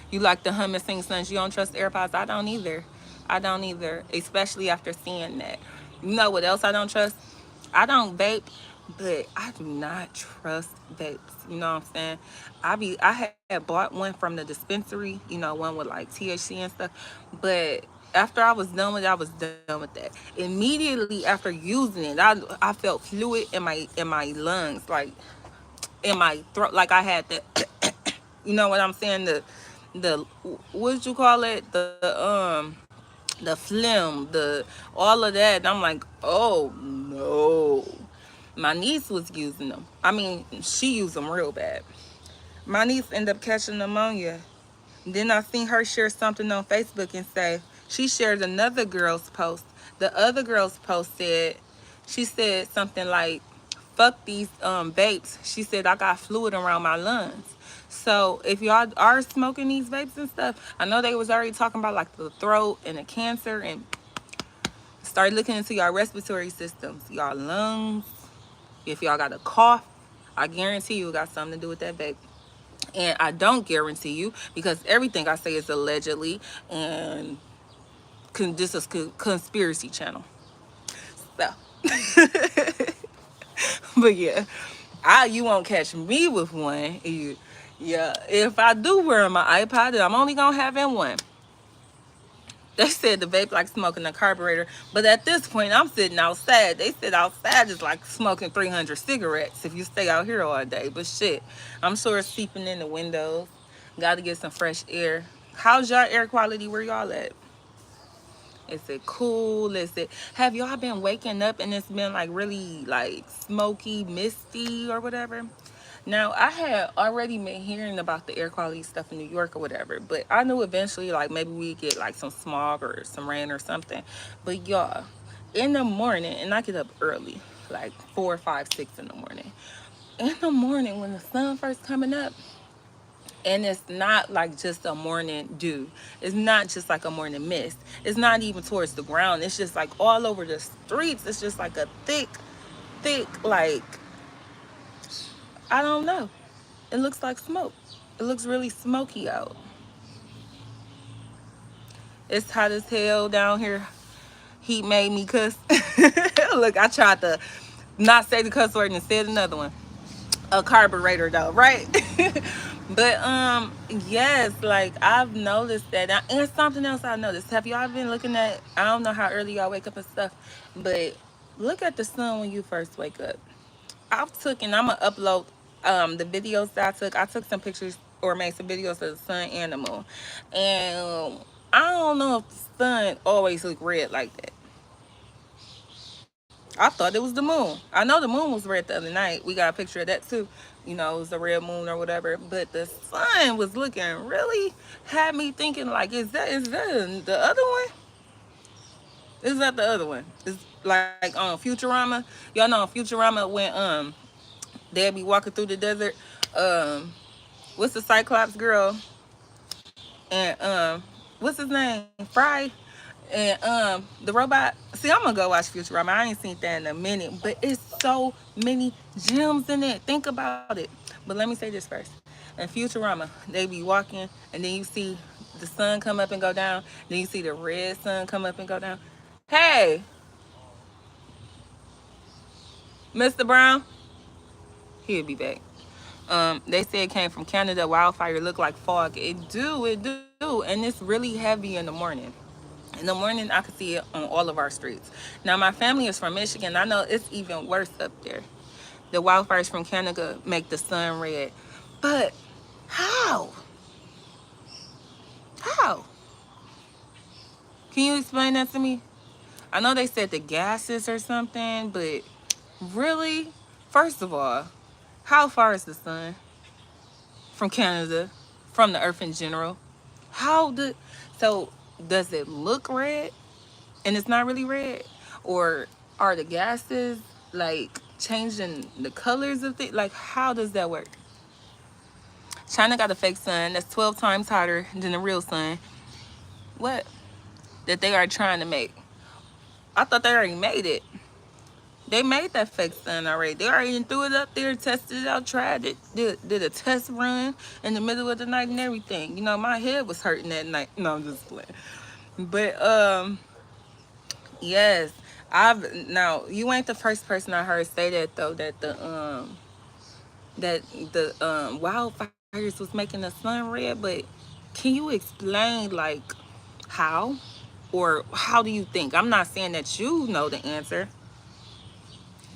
[SPEAKER 1] You like the hum and sing songs. You don't trust AirPods. I don't either. I don't either. Especially after seeing that. You know what else I don't trust? I don't vape, but I do not trust vapes. You know what I'm saying? I had bought one from the dispensary, you know, one with like THC and stuff. But after I was done with it, I was done with that. Immediately after using it, I felt fluid in my lungs, like in my throat, like I had the you know what I'm saying, the what did you call it, the phlegm, the all of that. And I'm like, oh no. My niece was using them. I mean, she used them real bad. My niece ended up catching pneumonia. Then I seen her share something on Facebook and say she shared another girl's post. The other girl's post said, she said something like, fuck these vapes. She said, I got fluid around my lungs. So if y'all are smoking these vapes and stuff, I know they was already talking about like the throat and the cancer, and start looking into y'all respiratory systems, y'all lungs. If y'all got a cough, I guarantee you it got something to do with that vape. And I don't guarantee you, because everything I say is allegedly, and this is conspiracy channel. So, but yeah, you won't catch me with one. Yeah, if I do wear my iPod, then I'm only gonna have in one. They said the vape like smoking a carburetor, but at this point, I'm sitting outside. They said outside is like smoking 300 cigarettes if you stay out here all day. But shit, I'm sure it's seeping in the windows. Got to get some fresh air. How's your air quality where y'all at? Is it cool? Have y'all been waking up and it's been like really like smoky, misty or whatever? Now, I had already been hearing about the air quality stuff in New York or whatever, but I knew eventually like maybe we get like some smog or some rain or something. But y'all, in the morning, and I get up early, like 4, 5, 6 in the morning. In the morning when the sun first coming up, and it's not like just a morning dew. It's not just like a morning mist. It's not even towards the ground. It's just like all over the streets. It's just like a thick, like, I don't know. It looks like smoke. It looks really smoky out. It's hot as hell down here. Heat made me cuss. Look, I tried to not say the cuss word and said another one. A carburetor though, right? But yes, like I've noticed that. And something else I noticed, have y'all been looking at, I don't know how early y'all wake up and stuff, but look at the sun when you first wake up. And I'm gonna upload the videos that I took some pictures or made some videos of the sun and the moon. And I don't know if the sun always look red like that. I thought it was the moon. I know the moon was red the other night. We got a picture of that too. You know, it was a red moon or whatever. But the sun was looking really, had me thinking like, is that the other one? Is that the other one? It's like on Futurama. Y'all know on Futurama when they'd be walking through the desert. Um, what's the Cyclops girl? And what's his name? Fry. And the robot. See, I'm gonna go watch Futurama. I ain't seen that in a minute, but it's so many gems in it. Think about it. But let me say this first. In Futurama, they be walking, and then you see the sun come up and go down. Then you see the red sun come up and go down. Hey, Mr. Brown, he'll be back. They said it came from Canada. Wildfire look like fog. It do, and it's really heavy in the morning. In the morning, I could see it on all of our streets. Now, my family is from Michigan. I know it's even worse up there. The wildfires from Canada make the sun red. But how? How? Can you explain that to me? I know they said the gases or something, but really? First of all, how far is the sun from Canada, from the earth in general? How do so does it look red and it's not really red? Or are the gases like changing the colors of it? Like how does that work? China got a fake sun that's 12 times hotter than the real sun. What? That they are trying to make. I thought they already made it. They made that fake sun already. They already threw it up there, tested it out, tried it, did a test run in the middle of the night and everything. You know, my head was hurting that night. No, I'm just playing. But yes, I've now you ain't the first person I heard say that though, that the wildfires was making the sun red, but can you explain like how? Or how do you think? I'm not saying that you know the answer.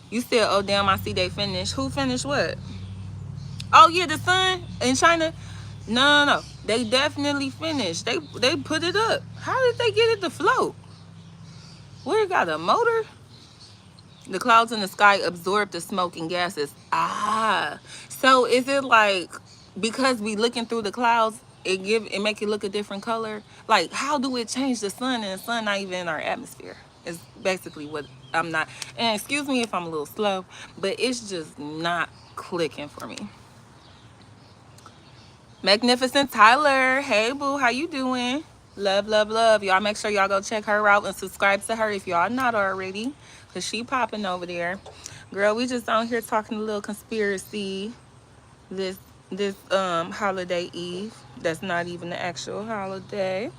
[SPEAKER 1] You said, oh damn, I see they finished. Who finished what? Oh yeah, the sun in China. No, no, no. They definitely finished. They put it up. How did they get it to float? Where it got a motor? The clouds in the sky absorb the smoke and gases. Ah, so is it like because we looking through the clouds, it make it look a different color? Like how do it change the sun and the sun not even in our atmosphere? Is basically what I'm not. And excuse me if I'm a little slow, but it's just not clicking for me. Magnificent Tyler, hey boo, how you doing? Love, love, love. Y'all make sure y'all go check her out and subscribe to her if y'all not already, cause she popping over there. Girl, we just on here talking a little conspiracy this holiday eve. That's not even the actual holiday.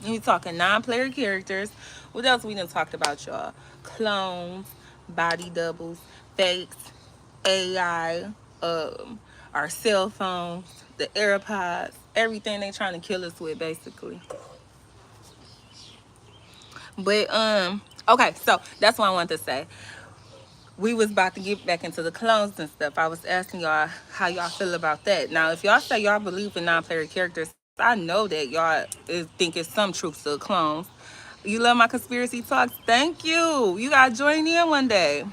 [SPEAKER 1] And we talking non-player characters. What else we done talked about, y'all? Clones, body doubles, fakes, AI, our cell phones, the AirPods, everything they trying to kill us with, basically. But okay, so that's what I wanted to say. We was about to get back into the clones and stuff. I was asking y'all how y'all feel about that. Now, if y'all say y'all believe in non-player characters, I know that y'all think it's some truth to clones. You love my conspiracy talks? Thank you. You gotta join in one day.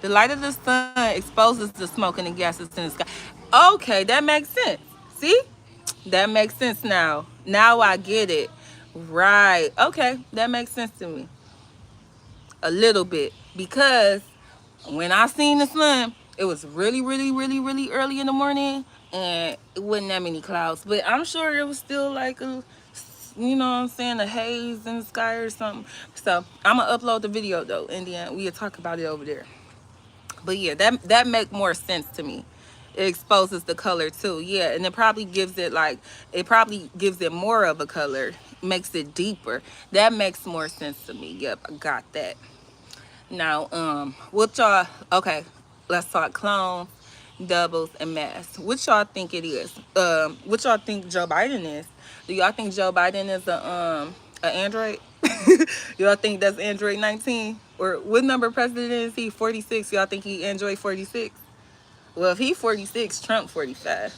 [SPEAKER 1] The light of the sun exposes the smoke and the gases in the sky. Okay, that makes sense. See? That makes sense now. Now I get it. Right. Okay, that makes sense to me. A little bit. Because when I seen the sun, it was really, really, really, really early in the morning and it wasn't that many clouds. But I'm sure it was still like a, you know what I'm saying, a haze in the sky or something. So I'm gonna upload the video though, and then we'll talk about it over there. But yeah, that make more sense to me. It exposes the color too. Yeah, and it probably gives it more of a color, makes it deeper. That makes more sense to me. Yep, I got that. Now, what y'all, okay, let's talk clones, doubles, and masks. What y'all think it is? What y'all think Joe Biden is? Do y'all think Joe Biden is a Android? Y'all think that's Android 19? Or what number president is he? 46. Y'all think he Android 46? Well, if he 46, Trump 45.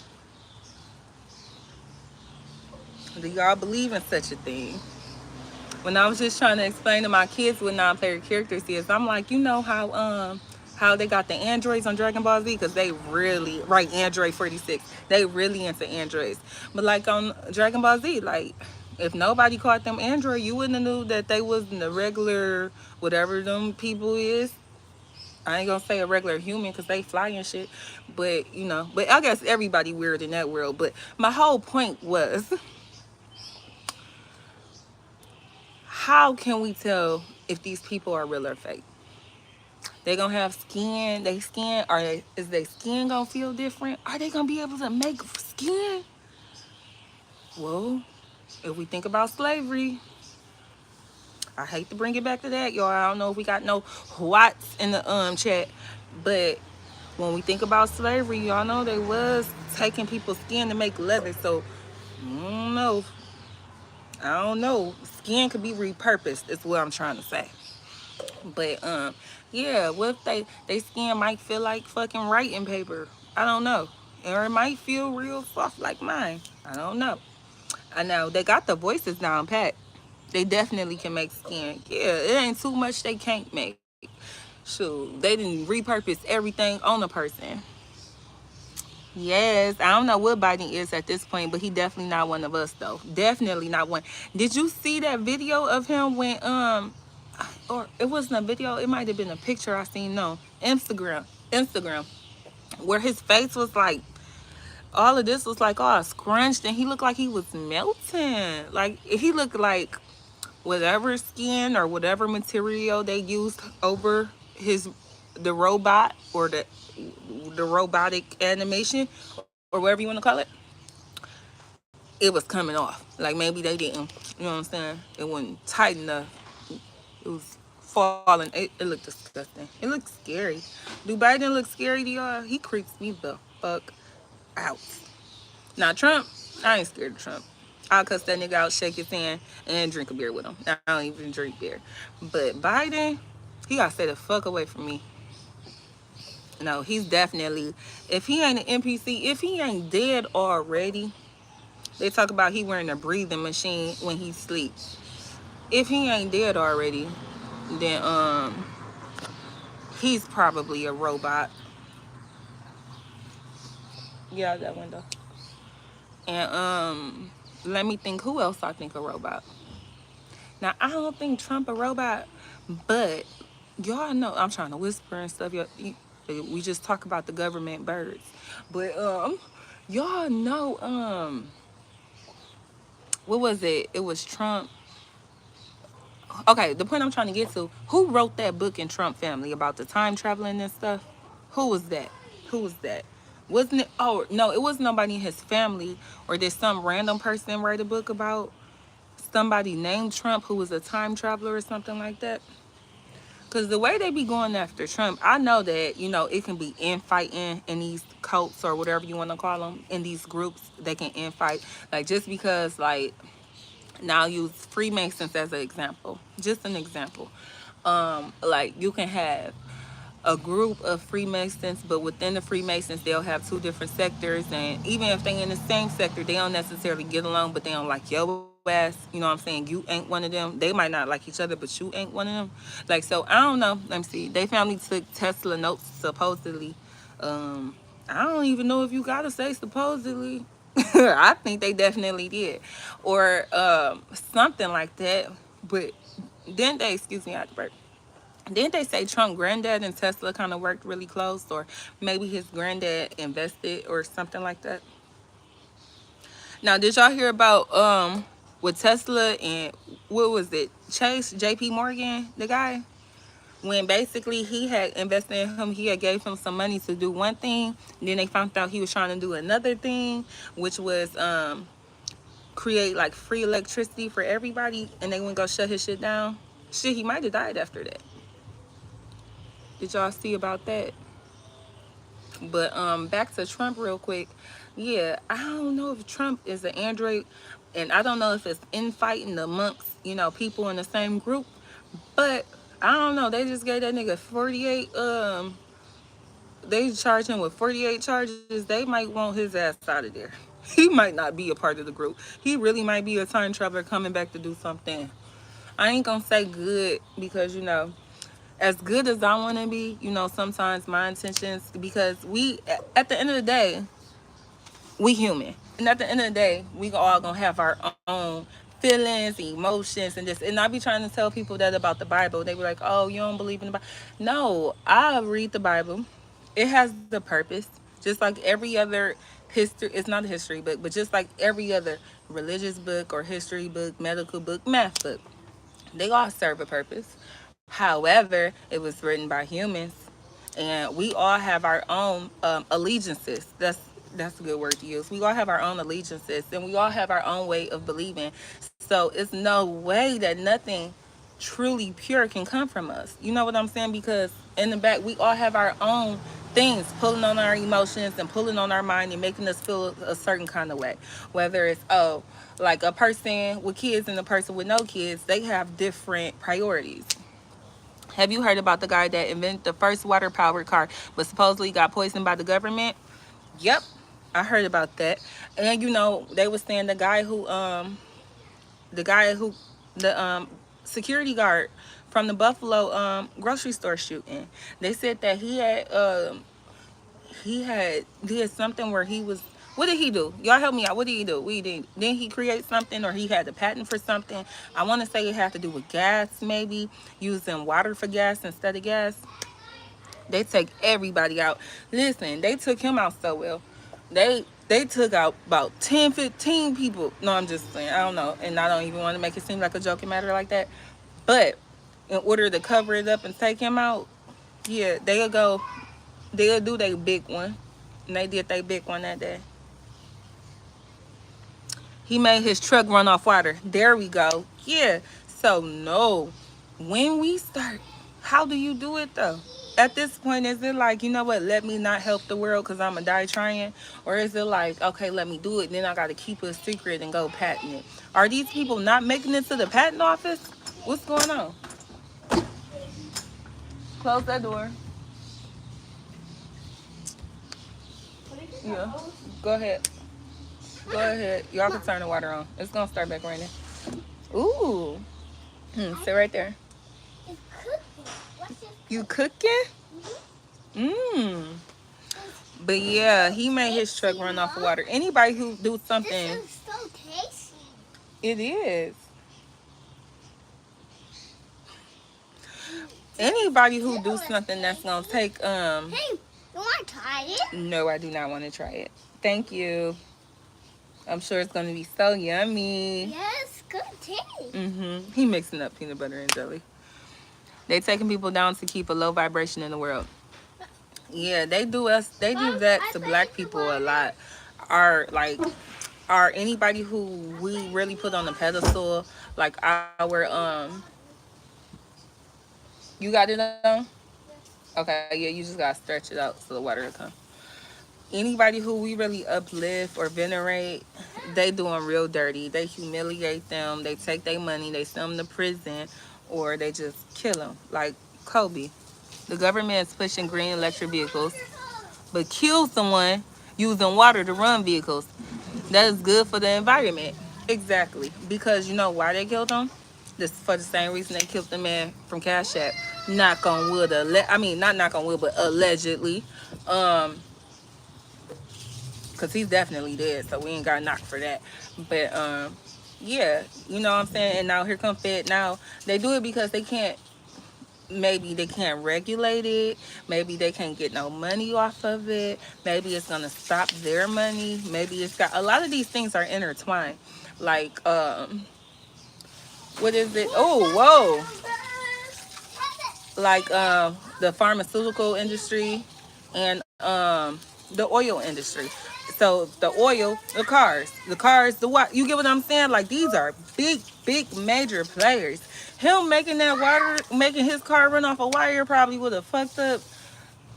[SPEAKER 1] Do y'all believe in such a thing? When I was just trying to explain to my kids what non-player characters is, I'm like, you know how they got the androids on Dragon Ball Z, because they really right Android 46. They really into androids. But like on Dragon Ball Z, like if nobody caught them android, you wouldn't have knew that they was the regular whatever them people is. I ain't gonna say a regular human because they fly and shit, but you know, but I guess everybody weird in that world. But my whole point was, how can we tell if these people are real or fake? They gonna have skin. They skin. Is their skin gonna feel different? Are they gonna be able to make skin? Whoa. if we think about slavery, I hate to bring it back to that, y'all. I don't know if we got no whats in the chat, but when we think about slavery, y'all know they was taking people's skin to make leather. So I don't know. I don't know. Skin could be repurposed. Is what I'm trying to say. But yeah. What if they skin might feel like fucking writing paper? I don't know. Or it might feel real soft like mine. I don't know. I know they got the voices down pat. They definitely can make skin. Yeah, it ain't too much they can't make. Shoot, they didn't repurpose everything on a person. Yes, I don't know what Biden is at this point, but he definitely not one of us though. Definitely not one. Did you see that video of him when or it wasn't a video, it might have been a picture I seen no Instagram, where his face was like all of this was like all scrunched and he looked like he was melting. Like he looked like whatever skin or whatever material they used over his the robot or the robotic animation or whatever you want to call it, it was coming off. Like maybe they didn't, you know what I'm saying? It wasn't tight enough. It was falling. It looked disgusting. It looked scary. Do Biden look scary to y'all? He creeps me the fuck out. Now Trump, I ain't scared of Trump. I'll cuss that nigga out, shake his hand, and drink a beer with him. I don't even drink beer. But Biden, he gotta stay the fuck away from me. No, he's definitely, if he ain't an NPC, if he ain't dead already, they talk about he wearing a breathing machine when he sleeps. If he ain't dead already, then he's probably a robot. Get out that window. And let me think who else I think a robot. Now I don't think Trump a robot, but y'all know I'm trying to whisper and stuff. We just talk about the government birds, but y'all know what was it? It was Trump. Okay, the point I'm trying to get to: who wrote that book in Trump family about the time traveling and stuff? Who was that? Who was that? Wasn't it? Oh no, it wasn't nobody in his family, or did some random person write a book about somebody named Trump who was a time traveler or something like that? Because the way they be going after Trump, I know that, you know, it can be infighting in these cults or whatever you want to call them, in these groups, they can infight. Like, just because, like, now I'll use Freemasons as an example. Just an example. Like, you can have a group of Freemasons, but within the Freemasons, they'll have two different sectors. And even if they in the same sector, they don't necessarily get along, but they don't like your ass. You know what I'm saying? You ain't one of them. They might not like each other, but you ain't one of them. Like, so I don't know. Let me see. They family took Tesla notes, supposedly. I don't even know if you gotta say supposedly. I think they definitely did. Or something like that. But then they, excuse me, I had to burp. Didn't they say Trump granddad and Tesla kind of worked really close, or maybe his granddad invested or something like that? Now, did y'all hear about with Tesla and what was it? Chase, JP Morgan, the guy? When basically he had invested in him, he had gave him some money to do one thing, then they found out he was trying to do another thing, which was create like free electricity for everybody, and they wouldn't go shut his shit down. Shit, he might have died after that. Did y'all see about that? But back to Trump real quick. Yeah, I don't know if Trump is an android, and I don't know if it's infighting amongst, you know, people in the same group. But I don't know. They just gave that nigga 48. They charged him with 48 charges. They might want his ass out of there. He might not be a part of the group. He really might be a time traveler coming back to do something. I ain't gonna say good because, you know, as good as I want to be, you know, sometimes my intentions, because we, at the end of the day, we human. And at the end of the day, we all gonna have our own feelings, emotions, and this. And I be trying to tell people that about the Bible. They be like, oh, you don't believe in the Bible. No, I read the Bible. It has the purpose. Just like every other history, it's not a history book, but just like every other religious book or history book, medical book, math book, they all serve a purpose. However, it was written by humans, and we all have our own allegiances. That's That's a good word to use. We all have our own allegiances and we all have our own way of believing. So it's no way that nothing truly pure can come from us. You know what I'm saying? Because in the back, we all have our own things pulling on our emotions and pulling on our mind and making us feel a certain kind of way. Whether it's, oh, like a person with kids and a person with no kids, they have different priorities. Have you heard about the guy that invented the first water powered car but supposedly got poisoned by the government? Yep, I heard about that. And you know, they were saying the guy who the security guard from the Buffalo grocery store shooting. They said that he had did something where he was, what did he do? Y'all help me out. What did he do? Didn't he create something, or he had a patent for something? I want to say it had to do with gas, maybe using water for gas instead of gas. They take everybody out. Listen, they took him out so well. They took out about 10, 15 people. No, I'm just saying, I don't know. And I don't even want to make it seem like a joking matter like that. But in order to cover it up and take him out, yeah, they'll do their big one. And they did their big one that day. He made his truck run off water. There we go. Yeah. So no. When we start, how do you do it though? At this point, is it like, you know what, let me not help the world because I'm going to die trying? Or is it like, okay, let me do it, then I got to keep it a secret and go patent it? Are these people not making it to the patent office? What's going on? Close that door. Yeah. Go ahead. Go ahead. Y'all can turn the water on. It's going to start back raining. Ooh. Sit right there. You cooking? Mmm. But yeah, he made his truck run off of water. Anybody who do something,
[SPEAKER 2] This is so tasty.
[SPEAKER 1] it is. Anybody who do something that's gonna take
[SPEAKER 2] Hey, you want to try it?
[SPEAKER 1] No, I do not want to try it. Thank you. I'm sure it's gonna be so yummy.
[SPEAKER 2] Yes, good taste.
[SPEAKER 1] He mixing up peanut butter and jelly. They taking people down to keep a low vibration in the world. Yeah, they do us. They do that to black people a lot. Are like, are anybody who we really put on the pedestal, like you got it on? Okay, yeah, you just gotta stretch it out so the water will come. Anybody who we really uplift or venerate, they doing real dirty. They humiliate them. They take their money. They send them to prison, or they just kill them. Like Kobe. The government is pushing green electric vehicles, but kills someone using water to run vehicles. That is good for the environment. Exactly. Because you know why they killed him? This for the same reason they killed the man from Cash App. Knock on wood. I mean, not knock on wood, but allegedly. Because he's definitely dead, so we ain't got knocked for that. But, yeah, you know what I'm saying? And now here come Fed. Now, they do it because they can't, maybe they can't regulate it. Maybe they can't get no money off of it. Maybe it's going to stop their money. Maybe it's got, a lot of these things are intertwined. Like, what is it? Oh, whoa. Like, the pharmaceutical industry and, the oil industry. So the oil, the cars, the what? You get what I'm saying? Like, these are big major players. Him making that water, making his car run off a wire probably would have fucked up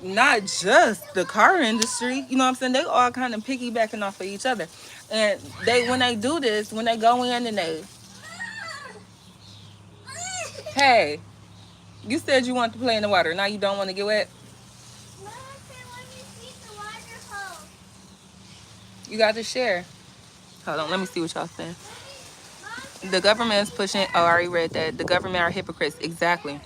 [SPEAKER 1] not just the car industry. You know what I'm saying? They all kind of piggybacking off of each other. And they, when they do this, when they go in and they, hey, you said you want to play in the water. Now you don't want to get wet. You got to share. Hold on, let me see what y'all saying. The government is pushing. Oh, I already read that. The government are hypocrites. Exactly.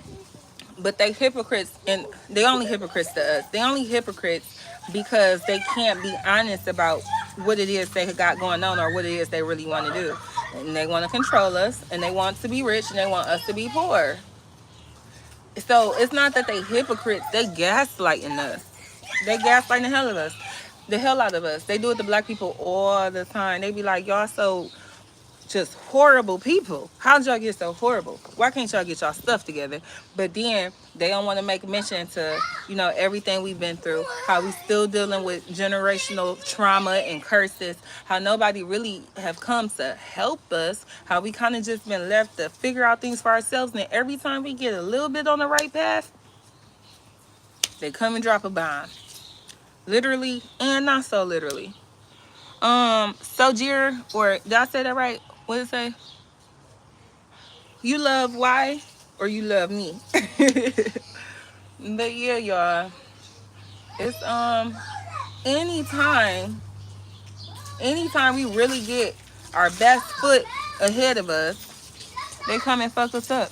[SPEAKER 1] But they hypocrites, and they only hypocrites to us. They only hypocrites because they can't be honest about what it is they got going on or what it is they really want to do. And they want to control us, and they want to be rich, and they want us to be poor. So it's not that they hypocrites. They gaslighting us. They gaslighting the hell of us. The hell out of us. They do it to black people all the time. They be like, y'all so just horrible people. How'd y'all get so horrible? Why can't y'all get y'all stuff together? But then they don't want to make mention to, you know, everything we've been through, how we still dealing with generational trauma and curses, how nobody really have come to help us, how we kind of just been left to figure out things for ourselves. And every time we get a little bit on the right path, they come and drop a bomb. Literally and not so literally. Sojier, or did I say that right? What did it say? You love Y or you love me? But yeah, y'all. It's anytime anytime we really get our best foot ahead of us, they come and fuck us up.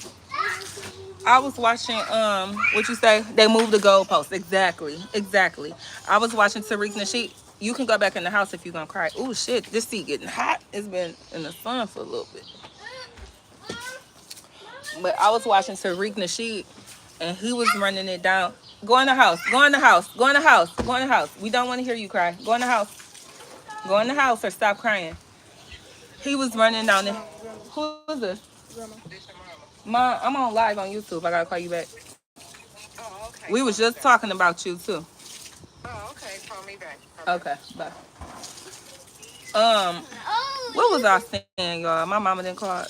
[SPEAKER 1] I was watching what you say? They moved the goalpost. Exactly. I was watching Tariq Nasheed. You can go back in the house if you're gonna cry. Oh shit, this seat getting hot. It's been in the sun for a little bit. But I was watching Tariq Nasheed and he was running it down. Go in the house. Go in the house. Go in the house. Go in the house. We don't want to hear you cry. Go in the house. Go in the house or stop crying. He was running down there. Who is this? Mom, I'm on live on YouTube. I gotta call you back.
[SPEAKER 3] Oh, okay.
[SPEAKER 1] We was just talking about you too.
[SPEAKER 3] Oh, okay. Call me back.
[SPEAKER 1] Okay, bye. What was I saying, y'all? My mama didn't call.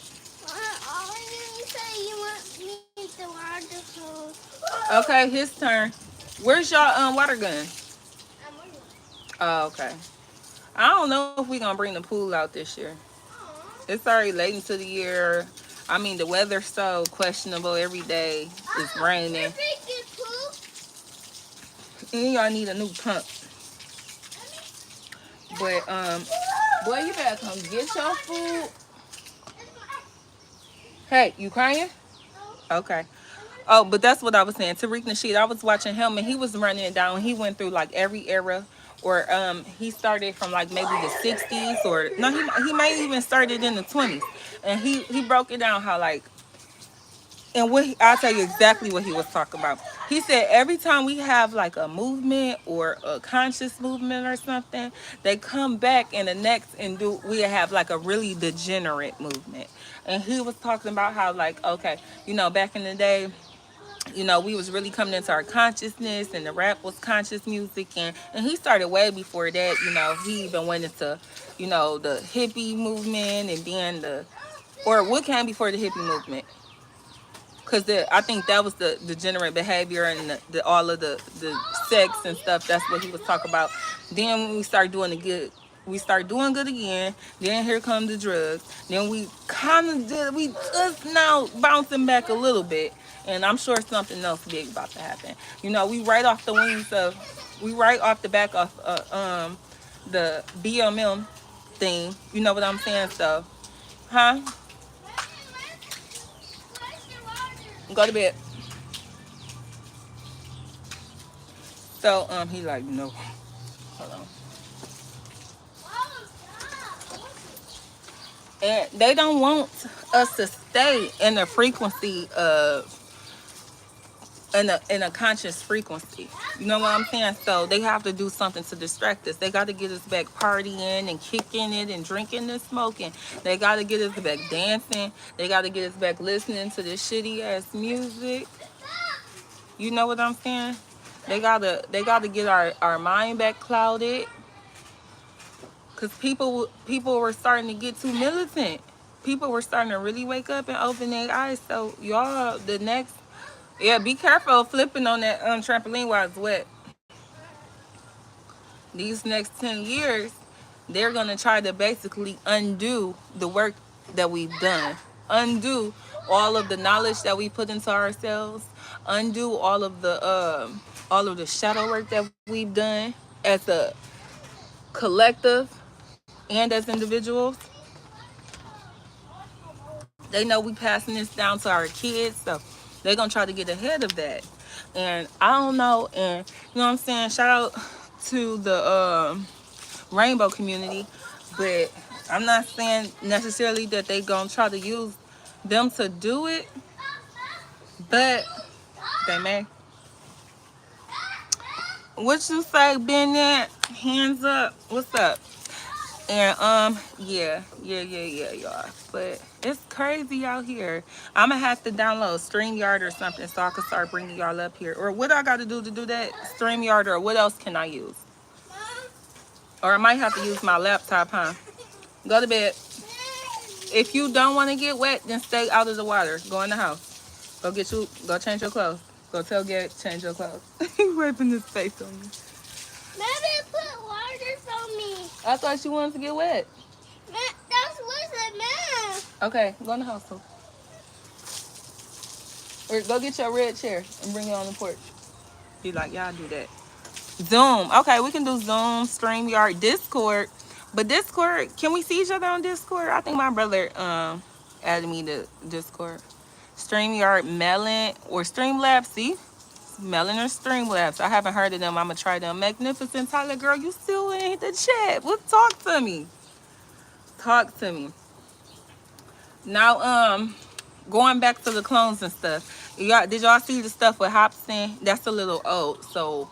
[SPEAKER 1] Okay, his turn. Where's y'all water gun? Oh, okay. I don't know if we gonna bring the pool out this year. It's already late into the year. I mean, the weather's so questionable every day. It's raining. And y'all need a new pump. But boy, you better come get your food. Hey, you crying? Okay. Oh, but that's what I was saying. Tariq Nasheed, I was watching him and he was running it down. He went through like every era, or he started from like maybe the 60s, or no, he might even started in the 20s. And he broke it down how like, and I'll tell you exactly what he was talking about. He said every time we have like a movement or a conscious movement or something, they come back in the next and we have like a really degenerate movement. And he was talking about how like, okay, you know, back in the day, you know, we was really coming into our consciousness, and the rap was conscious music, and he started way before that. You know, he even went into, you know, the hippie movement, and then or what came before the hippie movement? Because I think that was the degenerate behavior and all of the sex and stuff. That's what he was talking about. Then when we start doing the good, we start doing good again. Then here come the drugs. Then we we just now bouncing back a little bit. And I'm sure something else big about to happen. You know, we right off the back of the BMM thing. You know what I'm saying? So, huh? Go to bed. So he like, no. Hold on. And they don't want us to stay in the frequency of in a conscious frequency. You know what I'm saying? So they have to do something to distract us. They got to get us back partying and kicking it and drinking and smoking. They got to get us back dancing. They got to get us back listening to this shitty ass music. You know what I'm saying? They gotta get our mind back clouded. Cause people were starting to get too militant. People were starting to really wake up and open their eyes. So y'all, be careful flipping on that trampoline while it's wet. These next 10 years, they're gonna try to basically undo the work that we've done, undo all of the knowledge that we put into ourselves, undo all of the shadow work that we've done as a collective and as individuals. They know we passing this down to our kids, so they're gonna try to get ahead of that. And I don't know, and you know what I'm saying? Shout out to the rainbow community, but I'm not saying necessarily that they gonna try to use them to do it, but they may. What you say, Bennett? Hands up. What's up? And yeah, y'all. But it's crazy out here. I'ma have to download StreamYard or something so I can start bringing y'all up here. Or what I got to do that? StreamYard, or what else can I use? Or I might have to use my laptop, huh? Go to bed. If you don't want to get wet, then stay out of the water. Go in the house. Go change your clothes. Go tell Garrett to change your clothes. He's wiping his face on me.
[SPEAKER 2] Maybe put water on me.
[SPEAKER 1] I thought you wanted to get wet.
[SPEAKER 2] That's what it meant.
[SPEAKER 1] Okay, go in the house. Or go get your red chair and bring it on the porch. Be like, y'all do that. Zoom. Okay, we can do Zoom, StreamYard, Discord. But Discord, can we see each other on Discord? I think my brother added me to Discord. StreamYard, Melon, or Streamlabs. See? Melon or Streamlabs. I haven't heard of them. I'm going to try them. Magnificent Tyler, girl, you still in the chat. Well, talk to me. Talk to me. Now, going back to the clones and stuff. Did y'all see the stuff with Hobson? That's a little old, so...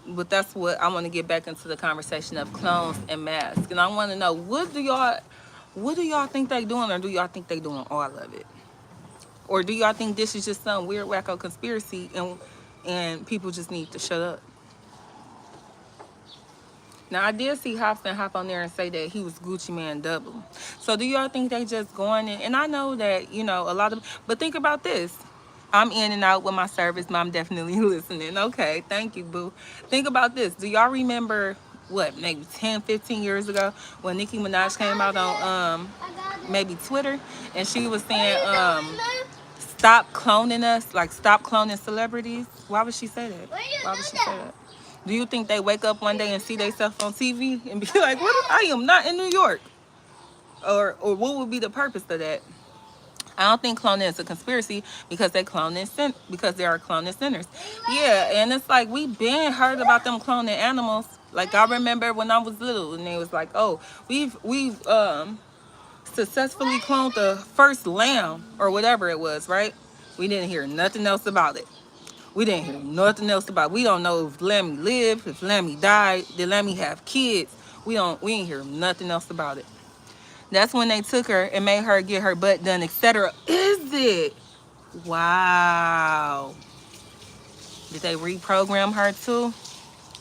[SPEAKER 1] But that's what I want to get back into the conversation of clones and masks. And I want to know, what do y'all think they doing, or do y'all think they doing all of it? Or do y'all think this is just some weird wacko conspiracy and people just need to shut up? Now I did see Hobson hop on there and say that he was Gucci Man double. So do y'all think they just going in? And I know that, you know, a lot of, but think about this. I'm in and out with my service, but I'm definitely listening. Okay, thank you, boo. Think about this. Do y'all remember, what, maybe 10, 15 years ago when Nicki Minaj came out on maybe Twitter, and she was saying, stop cloning us, like stop cloning celebrities? Why would she say that? Why would she say that? Do you think they wake up one day and see themselves on TV and be like, what? I am not in New York? Or what would be the purpose of that? I don't think cloning is a conspiracy because they are cloning sinners. Yeah, and it's like we've been heard about them cloning animals. Like I remember when I was little, and they was like, "Oh, we've successfully cloned the first lamb or whatever it was." Right? We didn't hear nothing else about it. We didn't hear nothing else about it. We don't know if Lammy lived, if Lammy died, did Lammy have kids. We ain't hear nothing else about it. That's when they took her and made her get her butt done, etc. Is it? Wow. Did they reprogram her too?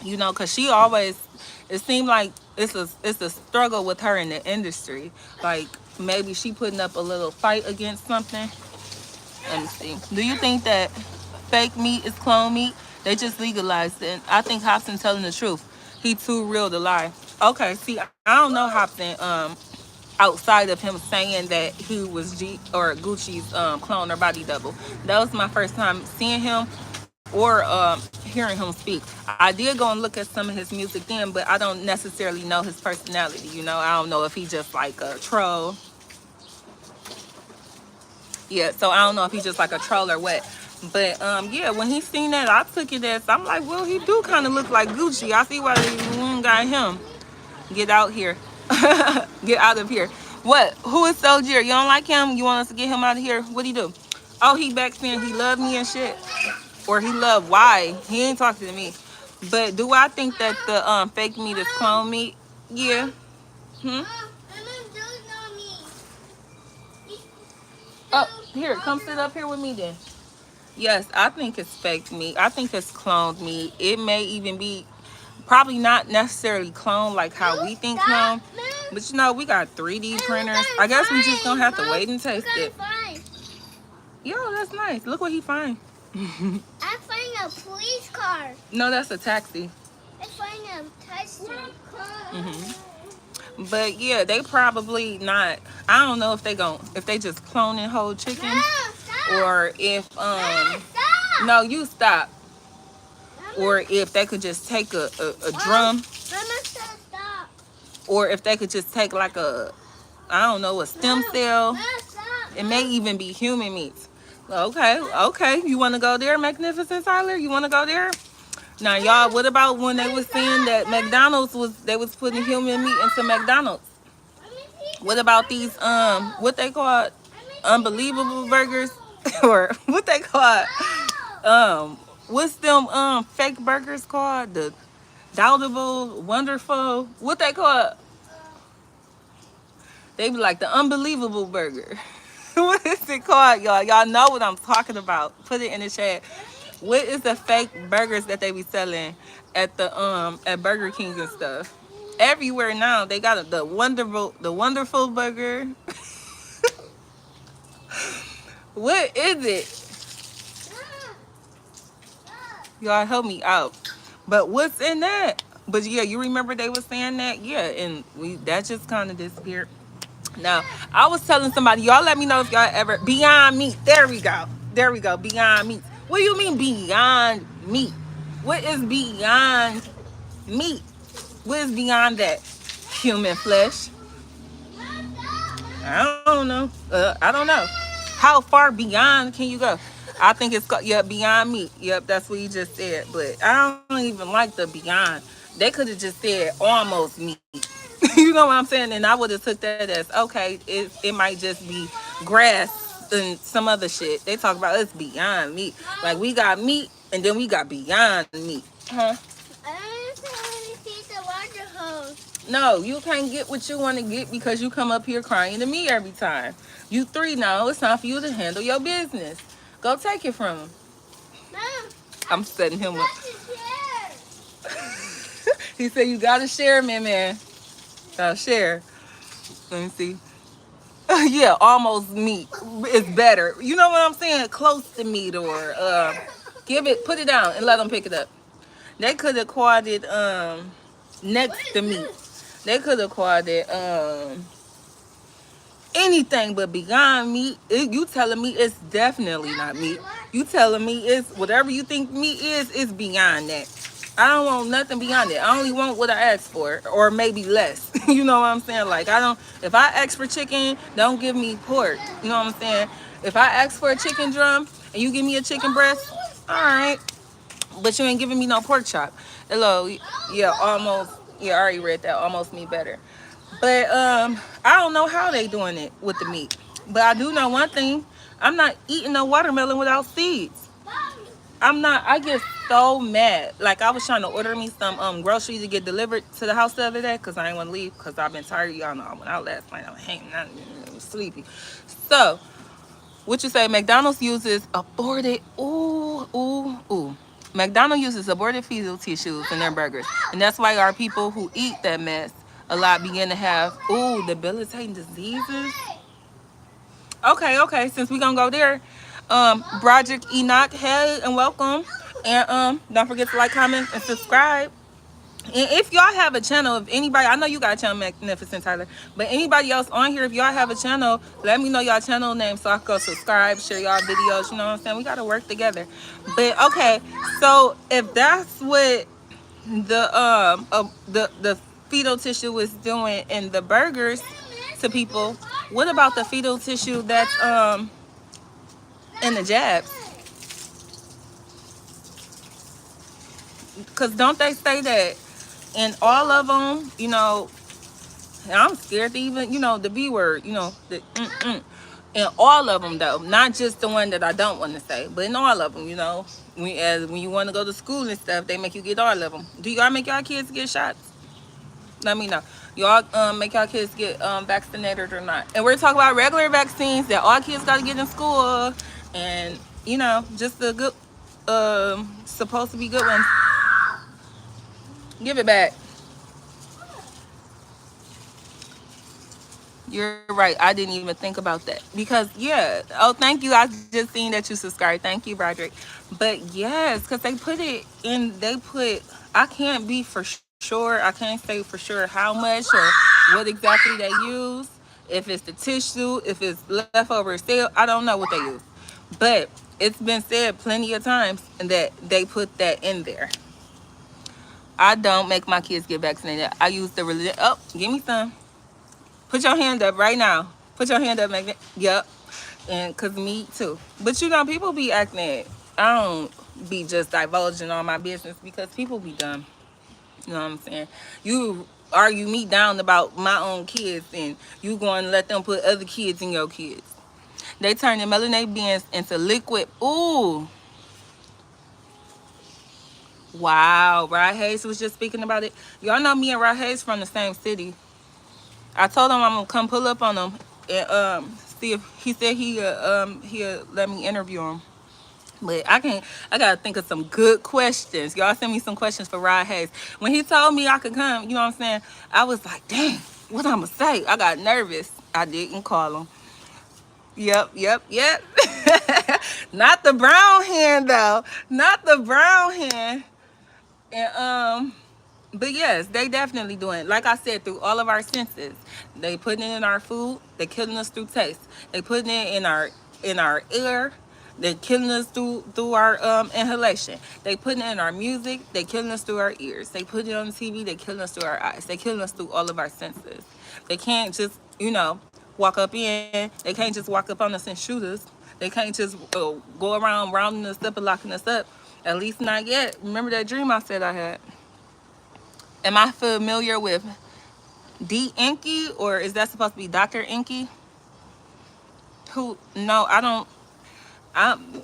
[SPEAKER 1] You know, because she always, it seemed like it's a struggle with her in the industry. Like, maybe she putting up a little fight against something. Let me see. Do you think that fake meat is clone meat? They just legalized it. I think Hobson telling the truth. He too real to lie. Okay, see, I don't know Hobson, outside of him saying that he was Gucci's clone or body double. That was my first time seeing him or hearing him speak. I did go and look at some of his music then, but I don't necessarily know his personality. You know, I don't know if he just like a troll. Yeah, so I don't know if he's just like a troll or what. But yeah, when he seen that, I took it as, I'm like, well, he do kind of look like Gucci. I see why they got him. Get out here. Get out of here. What? Who is Soldier? You don't like him? You want us to get him out of here? What'd he do? Oh, he back saying he loved me and shit. Or he loved why? He ain't talking to me. But do I think that the fake meat is clone meat? Yeah. Oh, here, come sit up here with me then. Yes, I think it's fake meat. I think it's cloned meat. It may even be probably not necessarily cloned like how we think clone. But you know, we got 3D printers. I guess we just gonna have to wait and taste it. Yo, that's nice. Look what he find.
[SPEAKER 2] I find a police car.
[SPEAKER 1] No, that's a taxi.
[SPEAKER 2] I find a taxi.
[SPEAKER 1] But yeah, they probably not. I don't know if they just cloning whole chicken, or if no, you stop. Or if they could just take a drum, or if they could just take like a, I don't know, a stem cell. It may even be human meats. Okay. You want to go there, Magnificent Tyler? You want to go there? Now, y'all, what about when they was saying that McDonald's was putting human meat into McDonald's? What about these what they call unbelievable burgers, or what they call what's them fake burgers called? The doubtable, wonderful, what they call They be like the unbelievable burger. What is it called, y'all? Y'all know what I'm talking about. Put it in the chat. What is the fake burgers that they be selling at Burger King and stuff? Everywhere now they got the wonderful burger. What is it? Y'all help me out. But what's in that? But yeah, you remember they was saying that? Yeah, and that just kind of disappeared. Now, I was telling somebody, y'all let me know if y'all ever Beyond Meat. There we go. There we go. Beyond Meat. What do you mean Beyond Meat? What is Beyond Meat? What is beyond that? Human flesh. I don't know. I don't know. How far beyond can you go? I think it's called, yeah, Beyond Meat. Yep, that's what you just said. But I don't even like the Beyond. They could have just said almost meat. You know what I'm saying? And I would have took that as okay. It might just be grass and some other shit. They talk about it's Beyond Meat. Like we got meat and then we got Beyond Meat. Huh? I don't want to see the water hose. No, you can't get what you want to get because you come up here crying to me every time. You 3 now. It's time for you to handle your business. Go take it from him. Mom, I'm setting him up. He said you gotta share, man. Gotta share. Let me see. Yeah, almost meat is better. You know what I'm saying? Close to meat or put it down and let them pick it up. They could have called it next to meat. They could have called it anything but Beyond Meat. You telling me it's definitely not meat. You telling me it's whatever you think meat is beyond that. I don't want nothing beyond it. I only want what I asked for, or maybe less. You know what I'm saying? Like I don't. If I ask for chicken, don't give me pork. You know what I'm saying? If I ask for a chicken drum and you give me a chicken breast, all right. But you ain't giving me no pork chop. Hello, yeah, almost. Yeah, I already read that. Almost me better. But I don't know how they doing it with the meat. But I do know one thing. I'm not eating no watermelon without seeds. I'm not. I get so mad. Like I was trying to order me some groceries to get delivered to the house the other day because I ain't want to leave because I've been tired. Y'all know I went out last night. I was hanging out. I was sleepy. So what you say? McDonald's uses aborted. Ooh. McDonald's uses aborted fetal tissues in their burgers, and that's why our people who eat that mess a lot begin to have debilitating diseases. Okay. Since we gonna go there, Broderick Enoch, hey and welcome, and don't forget to like, comment, and subscribe. And if y'all have a channel, if anybody, I know you got a channel, Magnificent Tyler, but anybody else on here, if y'all have a channel, let me know y'all channel name so I can go subscribe, share y'all videos. You know what I'm saying? We gotta work together. But okay, so if that's what the fetal tissue is doing in the burgers to people, what about the fetal tissue that's in the jabs? Because don't they say that in all of them, you know, and I'm scared to even, the B word, in all of them though, not just the one that I don't want to say, but in all of them, when you want to go to school and stuff, they make you get all of them. Do y'all make y'all kids get shots? Let me know. Y'all make y'all kids get vaccinated or not? And we're talking about regular vaccines that all kids got to get in school, and just the good, supposed to be good ones. Give it back. You're right. I didn't even think about that because thank you. I just seen that you subscribed. Thank you, Broderick. But yes, because they put it in. I can't be for sure. I can't say for sure how much or what exactly they use. If it's the tissue, if it's leftover cell, I don't know what they use. But it's been said plenty of times that they put that in there. I don't make my kids get vaccinated. I use the religion. Oh, give me some. Put your hand up right now. Put your hand up, Magnet. Yep. And cause me too. But people be acting. I don't be just divulging all my business because people be dumb. You know what I'm saying? You argue me down about my own kids and you going to let them put other kids in your kids. They turn the melanated beings into liquid. Ooh. Wow. Rod Hayes was just speaking about it. Y'all know me and Rod Hayes from the same city. I told him I'm gonna come pull up on him and see if he said he'll let me interview him. But I gotta think of some good questions. Y'all send me some questions for Rod Hayes. When he told me I could come, you know what I'm saying? I was like, dang, what I'm gonna say? I got nervous. I didn't call him. Yep. Not the brown hen though. Not the brown hen. And but yes, they definitely doing. Like I said, through all of our senses, they putting it in our food. They killing us through taste. They putting it in our air. They're killing us through our inhalation. They putting it in our music. They killing us through our ears. They put it on the TV. They killing us through our eyes. They killing us through all of our senses. They can't just walk up in. They can't just walk up on us and shoot us. They can't just go around rounding us up and locking us up. At least not yet. Remember that dream I said I had? Am I familiar with D. Inky, or is that supposed to be Dr. Inky? Who? No, I don't.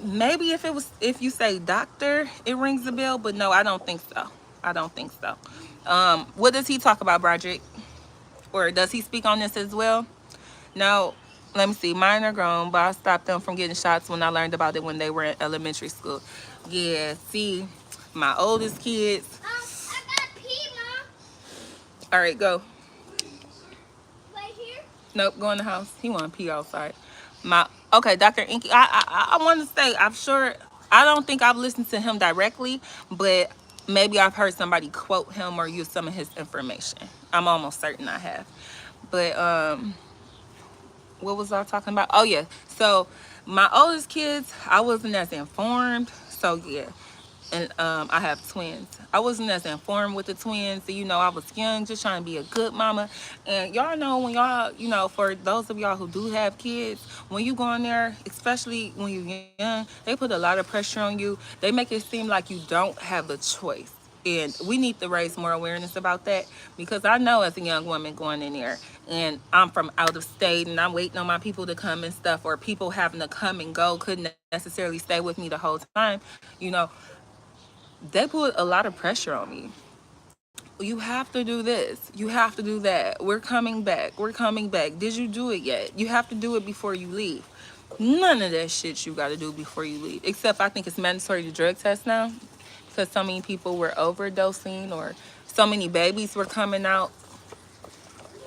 [SPEAKER 1] Maybe if you say doctor, it rings a bell, but no, I don't think so. I don't think so. What does he talk about, Broderick? Or does he speak on this as well? No. Let me see. Mine are grown, but I stopped them from getting shots when I learned about it when they were in elementary school. Yeah. See, my oldest kids.
[SPEAKER 2] I got pee, Mom.
[SPEAKER 1] All right, go.
[SPEAKER 2] Right here?
[SPEAKER 1] Nope, go in the house. He want to pee outside. Okay, Dr. Inky. I want to say I'm sure. I don't think I've listened to him directly, but maybe I've heard somebody quote him or use some of his information. I'm almost certain I have. But what was I talking about? Oh yeah. So my oldest kids, I wasn't as informed. So yeah. And I have twins. I wasn't as informed with the twins. So, I was young, just trying to be a good mama. And y'all know when y'all, for those of y'all who do have kids, when you go in there, especially when you're young, they put a lot of pressure on you. They make it seem like you don't have a choice. And we need to raise more awareness about that, because I know as a young woman going in there and I'm from out of state and I'm waiting on my people to come and stuff, or people having to come and go, couldn't necessarily stay with me the whole time, they put a lot of pressure on me. You have to do this. You have to do that. We're coming back. We're coming back. Did you do it yet? You have to do it before you leave. None of that shit you got to do before you leave. Except I think it's mandatory to drug test now, because so many people were overdosing, or so many babies were coming out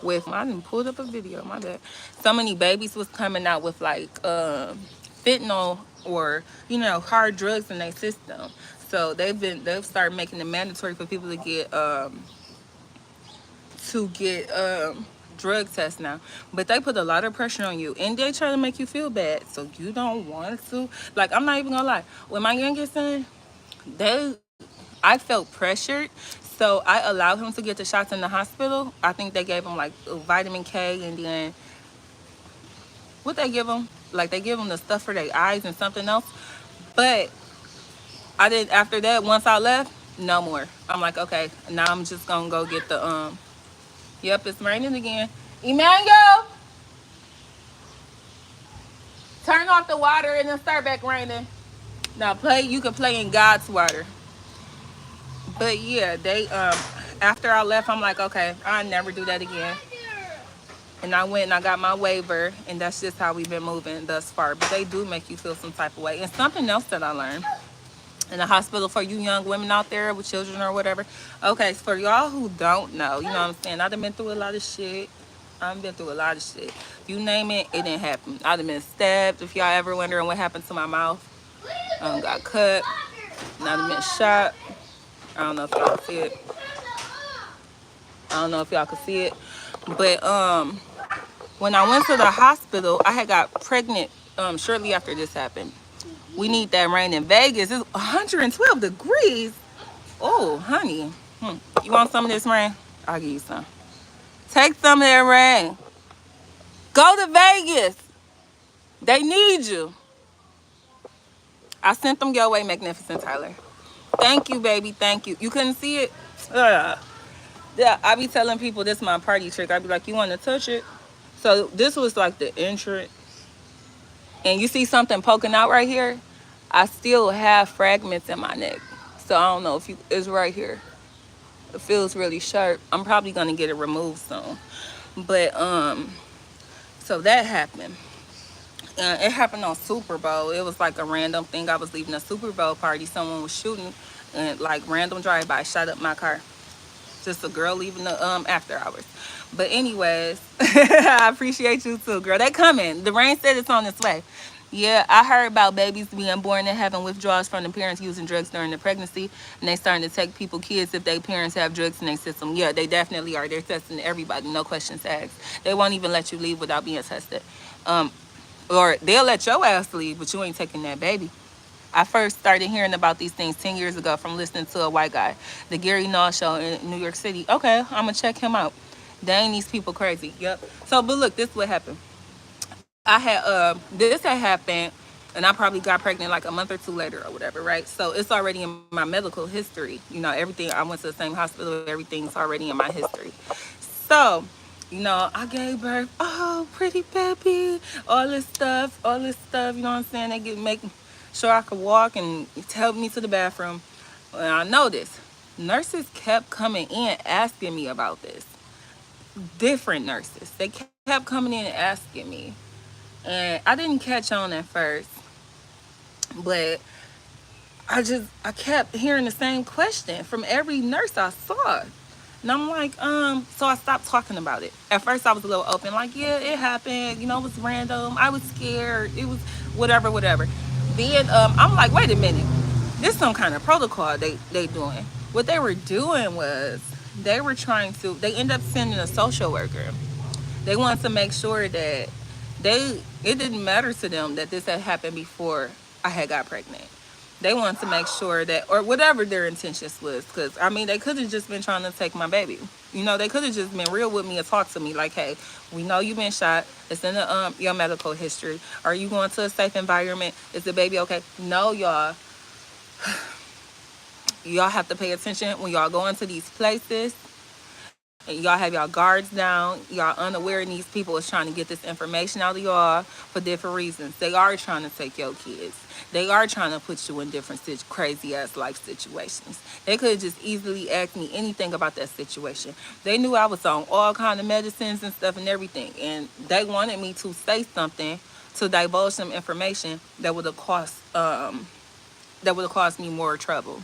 [SPEAKER 1] with, I didn't pull up a video, my bad. So many babies was coming out with like fentanyl or hard drugs in their system. So they've started making it mandatory for people to get drug tests now. But they put a lot of pressure on you, and they try to make you feel bad, so you don't want to. Like, I'm not even gonna lie, with my youngest son, I felt pressured, so I allowed him to get the shots in the hospital. I think they gave him like vitamin K, and then what they give him, like they give him the stuff for their eyes and something else. But I did, after that, once I left, no more. I'm like, okay, now I'm just gonna go get the yep, it's raining again. Emmanuel, turn off the water and then start back raining. Now you can play in God's water. But yeah, they after I left, I'm like, okay, I'll never do that again. And I went and I got my waiver, and that's just how we've been moving thus far. But they do make you feel some type of way. And something else that I learned in the hospital, for you young women out there with children or whatever. Okay, for y'all who don't know, you know what I'm saying? I've been through a lot of shit. I've been through a lot of shit. You name it, it didn't happen. I've been stabbed. If y'all ever wondering what happened to my mouth, got cut. And I've been shot. I don't know if y'all can see it. I don't know if y'all can see it. But when I went to the hospital, I had got pregnant shortly after this happened. We need that rain in Vegas. It's 112 degrees. Oh, honey. You want some of this rain? I'll give you some. Take some of that rain. Go to Vegas. They need you. I sent them your way, Magnificent Tyler. Thank you, baby. Thank you. You couldn't see it? Yeah, I be telling people this is my party trick. I be like, you want to touch it? So this was like the entrance. And you see something poking out right here? I still have fragments in my neck. So I don't know if it's right here. It feels really sharp. I'm probably going to get it removed soon. But so that happened. And it happened on Super Bowl. It was like a random thing. I was leaving a Super Bowl party. Someone was shooting, and like random drive by shot up my car. Just a girl leaving the after hours. But anyways, I appreciate you too, girl. They coming. The rain said it's on its way. Yeah, I heard about babies being born and having withdrawals from the parents using drugs during the pregnancy, and they starting to take people kids if their parents have drugs in their system. Yeah, they definitely are. They're testing everybody, no questions asked. They won't even let you leave without being tested. Um, or they'll let your ass leave, but you ain't taking that baby. I first started hearing about these things 10 years ago from listening to a white guy, the Gary Null show in New York City. Okay, I'm gonna check him out. Dang, these people crazy. Yep. So, but look, this what happened. I had this had happened, and I probably got pregnant like a month or two later or whatever, right? So it's already in my medical history. You know, everything. I went to the same hospital. Everything's already in my history. So, you know, I gave birth. Oh, pretty baby. All this stuff. You know what I'm saying? They get make sure I could walk and help me to the bathroom. And I noticed nurses kept coming in asking me about this. Different nurses. They kept coming in and asking me. And I didn't catch on at first, but I kept hearing the same question from every nurse I saw. And I'm like, so I stopped talking about it. At first I was a little open, like, yeah, it happened, you know, it was random. I was scared. It was whatever, whatever. Then I'm like, wait a minute. This is some kind of protocol they doing. What they were doing was they end up sending a social worker. They wanted to make sure that it didn't matter to them that this had happened before I had got pregnant. They wanted to make sure that, or whatever their intentions was, because I mean, they could have just been trying to take my baby. You know, they could have just been real with me and talked to me like, hey, we know you've been shot. It's in the your medical history. Are you going to a safe environment? Is the baby okay? No, y'all. Y'all have to pay attention when y'all go into these places. And y'all have y'all guards down. Y'all unaware and these people is trying to get this information out of y'all for different reasons. They are trying to take your kids. They are trying to put you in different crazy ass life situations. They could have just easily asked me anything about that situation. They knew I was on all kind of medicines and stuff and everything, and they wanted me to say something to divulge some information that would have caused me more trouble.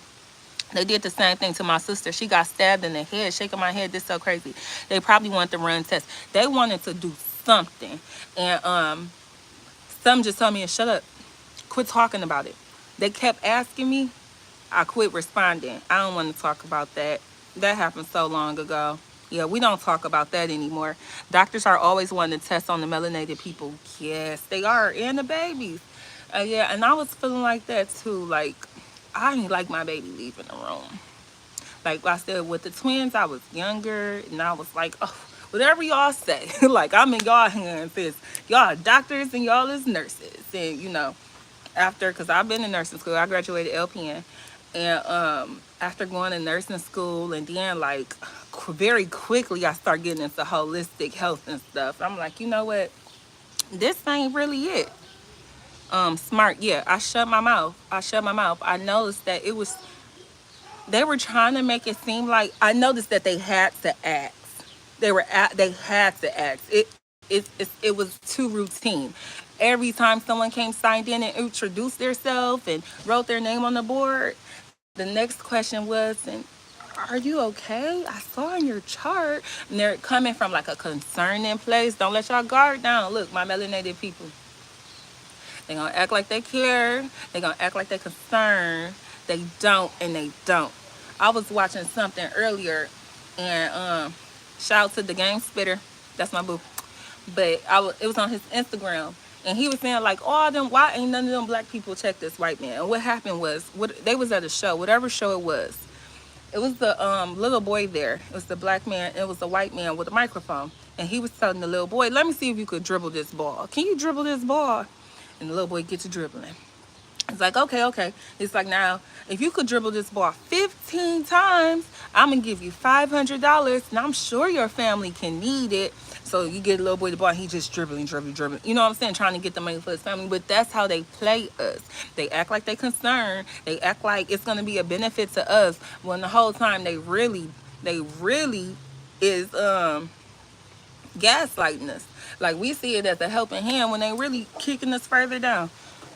[SPEAKER 1] They did the same thing to my sister. She got stabbed in the head, shaking my head. This so crazy. They probably wanted to run tests. They wanted to do something. And some just told me to shut up. Quit talking about it. They kept asking me. I quit responding. I don't want to talk about that. That happened so long ago. Yeah, we don't talk about that anymore. Doctors are always wanting to test on the melanated people. Yes, they are. And the babies. Yeah, and I was feeling like that too. Like, I didn't like my baby leaving the room. Like I said, with the twins, I was younger, and I was like, oh, whatever y'all say. Like, I'm in y'all hands. It's y'all doctors and y'all is nurses. And, you know, after, because I've been in nursing school, I graduated LPN. And after going to nursing school, and then, like, very quickly, I start getting into holistic health and stuff. I'm like, you know what? This ain't really it. Smart, yeah, I shut my mouth. I noticed that they were trying to make it seem like, I noticed that they had to ask. They had to ask. It was too routine. Every time someone came, signed in, and introduced themselves and wrote their name on the board, the next question was, and are you okay? I saw in your chart. And they're coming from like a concerning place. Don't let y'all guard down. Look, my melanated people. They gonna act like they care. They gonna act like they concerned. They don't, and they don't. I was watching something earlier, and shout out to the game spitter. That's my boo. But it was on his Instagram, and he was saying like, "Oh, them why ain't none of them black people check this white man?" And what happened was, they was at a show, whatever show it was. It was the little boy there. It was the black man. It was the white man with a microphone, and he was telling the little boy, "Let me see if you could dribble this ball. Can you dribble this ball?" And the little boy gets to dribbling. It's like, okay, okay. It's like, now, if you could dribble this ball 15 times, I'm going to give you $500. And I'm sure your family can need it. So you get a little boy the ball, and he just dribbling. You know what I'm saying? Trying to get the money for his family. But that's how they play us. They act like they concerned. They act like it's going to be a benefit to us. When the whole time they really is, gaslighting us. Like we see it as a helping hand when they really kicking us further down.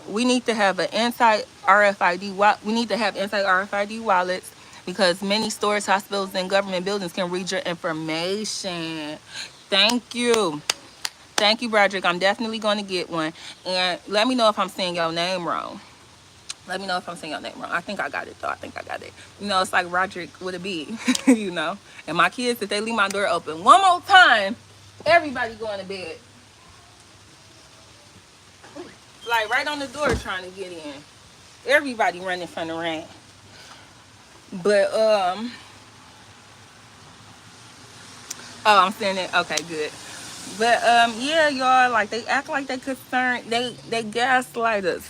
[SPEAKER 1] We need to have an anti RFID. We need to have anti RFID wallets because many stores, hospitals, and government buildings can read your information. Thank you. Thank you, Broderick. I'm definitely going to get one. And let me know if I'm saying your name wrong. Let me know if I'm saying your name wrong. I think I got it, though. I think I got it. You know, it's like Roderick with a B, you know. And my kids, if they leave my door open one more time, everybody going to bed. Like right on the door trying to get in. Everybody running from the rain. But, oh, I'm saying it. Okay, good. But yeah, y'all, like they act like they concerned, they gaslight us.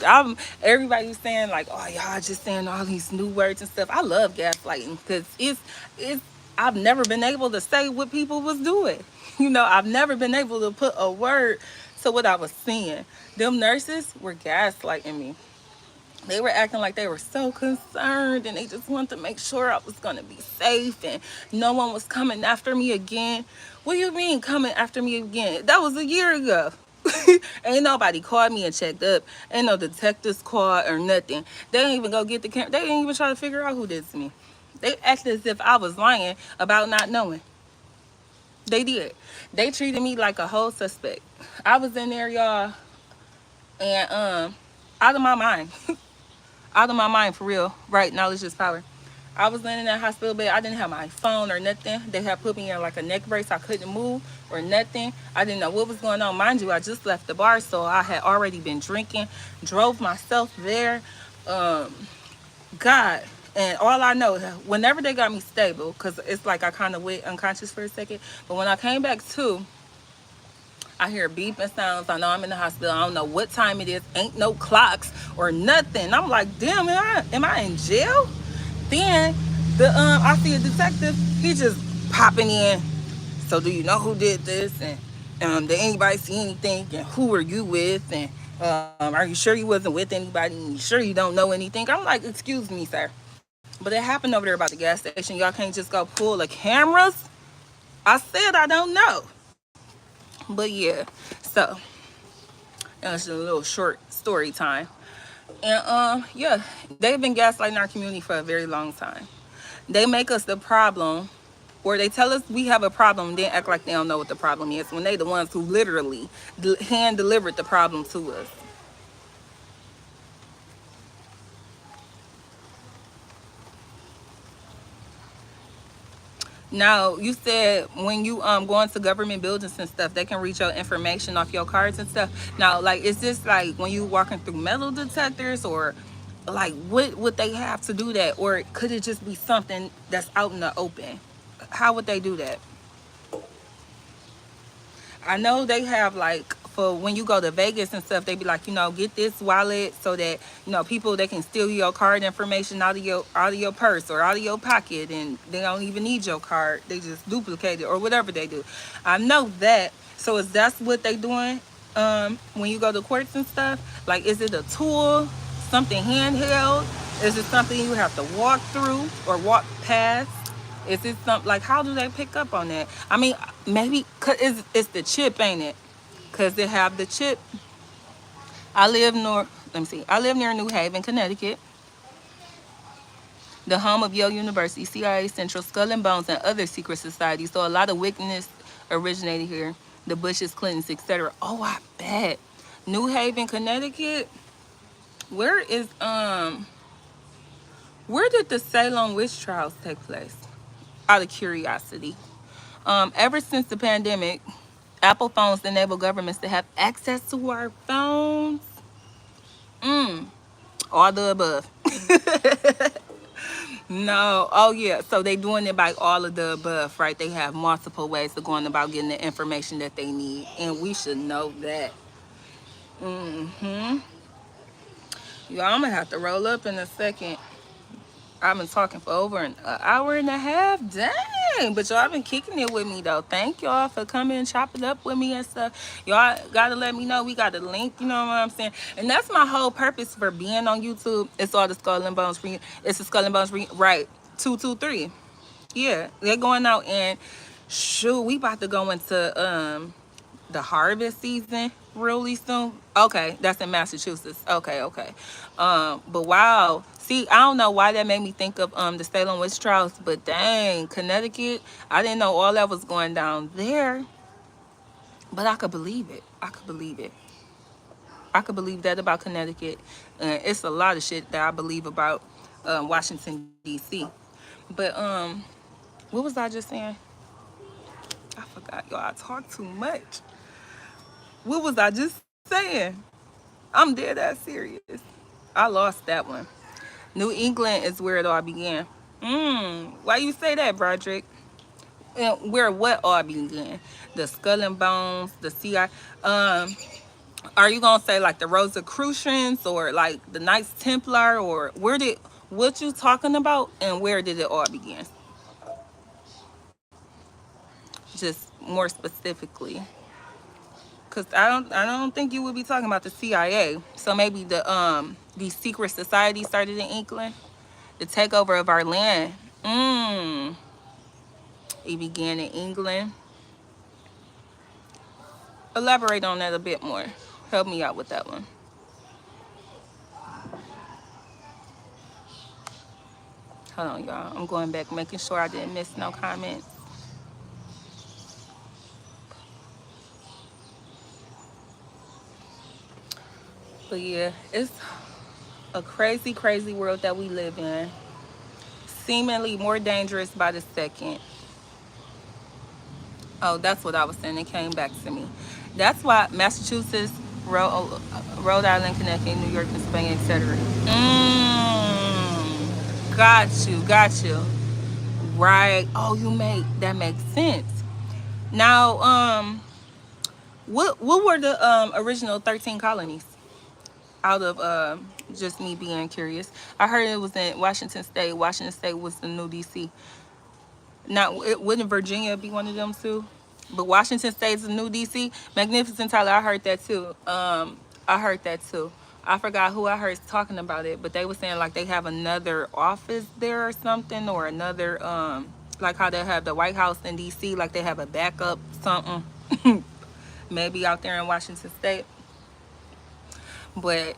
[SPEAKER 1] Everybody's saying like, oh y'all just saying all these new words and stuff. I love gaslighting because it's I've never been able to say what people was doing. You know, I've never been able to put a word to what I was seeing. Them nurses were gaslighting me. They were acting like they were so concerned and they just wanted to make sure I was going to be safe and no one was coming after me again. What do you mean coming after me again? That was a year ago. Ain't nobody called me and checked up. Ain't no detectives called or nothing. They didn't even go get the camera. They didn't even try to figure out who did to me. They acted as if I was lying about not knowing. They did. They treated me like a whole suspect. I was in there, y'all, and out of my mind. Out of my mind for real. Right, knowledge is power. I was laying in that hospital bed. I didn't have my phone or nothing. They had put me in like a neck brace. I couldn't move or nothing. I didn't know what was going on. Mind you, I just left the bar, so I had already been drinking. Drove myself there. God. And all I know, whenever they got me stable, because it's like I kind of went unconscious for a second. But when I came back to, I hear beeping sounds. I know I'm in the hospital. I don't know what time it is. Ain't no clocks or nothing. I'm like, damn, am I in jail? Then I see a detective. He just popping in. So do you know who did this? And did anybody see anything? And who were you with? And are you sure you wasn't with anybody? And you sure you don't know anything? I'm like, excuse me, sir. But it happened over there about the gas station. Y'all can't just go pull the cameras. I said I don't know. But yeah, so that's just a little short story time. And yeah, they've been gaslighting our community for a very long time. They make us the problem, or they tell us we have a problem and then act like they don't know what the problem is when they the ones who literally hand delivered the problem to us. Now, you said when you go into government buildings and stuff, they can reach your information off your cards and stuff. Now, like, is this like when you walking through metal detectors, or like what would they have to do that, or could it just be something that's out in the open? How would they do that? I know they have like for when you go to Vegas and stuff, they be like, you know, get this wallet so that, you know, people they can steal your card information out of your purse or out of your pocket, and they don't even need your card. They just duplicate it or whatever they do. I know that. So is that's what they doing when you go to courts and stuff? Like, is it a tool, something handheld? Is it something you have to walk through or walk past? Is it something like, how do they pick up on that? I mean, maybe cause it's the chip, ain't it? Cause they have the chip. I live near. Let me see. I live near New Haven, Connecticut, the home of Yale University, CIA Central, Skull and Bones, and other secret societies. So a lot of wickedness originated here. The Bushes, Clintons, etc. Oh, I bet. New Haven, Connecticut. Where is Where did the Salem witch trials take place? Out of curiosity. Ever since the pandemic, Apple phones enable governments to have access to our phones. All the above. No. Oh, yeah. So they doing it by all of the above, right? They have multiple ways of going about getting the information that they need. And we should know that. Y'all, I'm going to have to roll up in a second. I've been talking for over an hour and a half. Dang. But y'all been kicking it with me, though. Thank y'all for coming and chopping up with me and stuff. Y'all got to let me know. We got a link, you know what I'm saying? And that's my whole purpose for being on YouTube. It's all the Skull and Bones It's the Skull and Bones right. 223. Yeah. They're going out and Shoot, we about to go into the harvest season really soon. Okay, that's in Massachusetts. Okay, okay. But wow. See, I don't know why that made me think of the Salem witch trials, but dang, Connecticut, I didn't know all that was going down there. But I could believe it. I could believe it. I could believe that about Connecticut. It's a lot of shit that I believe about Washington D.C. But what was I just saying? I forgot, y'all. I talk too much. What was I just saying? I'm dead ass serious. I lost that one. New England is where it all began. Why you say that, Broderick? And where what all began? The Skull and Bones, the CI. Are you gonna say like the Rosicrucians or like the Knights Templar, or where did what you talking about and where did it all begin? Just more specifically, because I don't think you would be talking about the CIA. So maybe these secret societies started in England, the takeover of our land. It began in England. Elaborate on that a bit more. Help me out with that one. Hold on, y'all. I'm going back, making sure I didn't miss no comments. But yeah, it's a crazy, crazy world that we live in. Seemingly more dangerous by the second. Oh, that's what I was saying. It came back to me. That's why Massachusetts, Rhode Island, Connecticut, New York, Pennsylvania, etc. Got you. Right. Oh, that makes sense. Now, what were the original 13 colonies? Out of just me being curious, I heard it was in Washington State. Washington State was the new DC. Now, wouldn't Virginia be one of them too? But Washington State's the new DC. Magnificent Tyler, I heard that too. I heard that too. I forgot who I heard talking about it, but they were saying like they have another office there or something, or another like how they have the White House in DC, like they have a backup something. Maybe out there in Washington State. But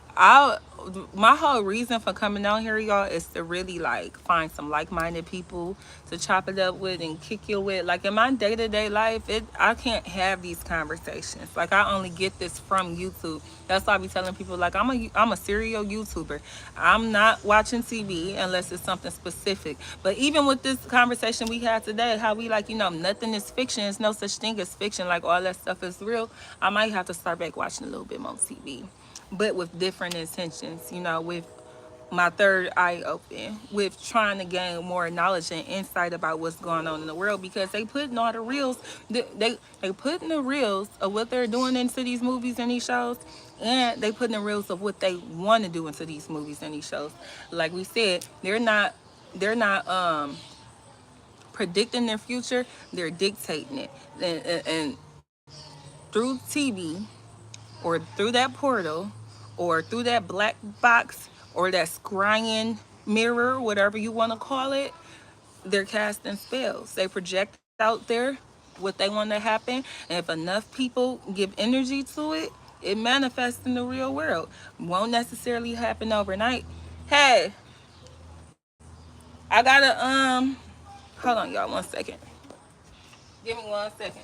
[SPEAKER 1] my whole reason for coming down here, y'all, is to really like find some like-minded people to chop it up with and kick it with. Like in my day-to-day life, I can't have these conversations. Like I only get this from YouTube. That's why I be telling people like I'm a serial YouTuber. I'm not watching TV unless it's something specific. But even with this conversation we had today, how we like, nothing is fiction. There's no such thing as fiction. Like all that stuff is real. I might have to start back watching a little bit more TV, but with different intentions, with my third eye open, with trying to gain more knowledge and insight about what's going on in the world, because they putting all the reels, they putting the reels of what they're doing into these movies and these shows, and they putting the reels of what they want to do into these movies and these shows. Like we said, they're not predicting their future, they're dictating it, and through TV or through that portal or through that black box or that scrying mirror, whatever you want to call it, they're casting spells. They project out there what they want to happen. And if enough people give energy to it, it manifests in the real world. Won't necessarily happen overnight. Hey, I gotta hold on y'all 1 second. Give me 1 second.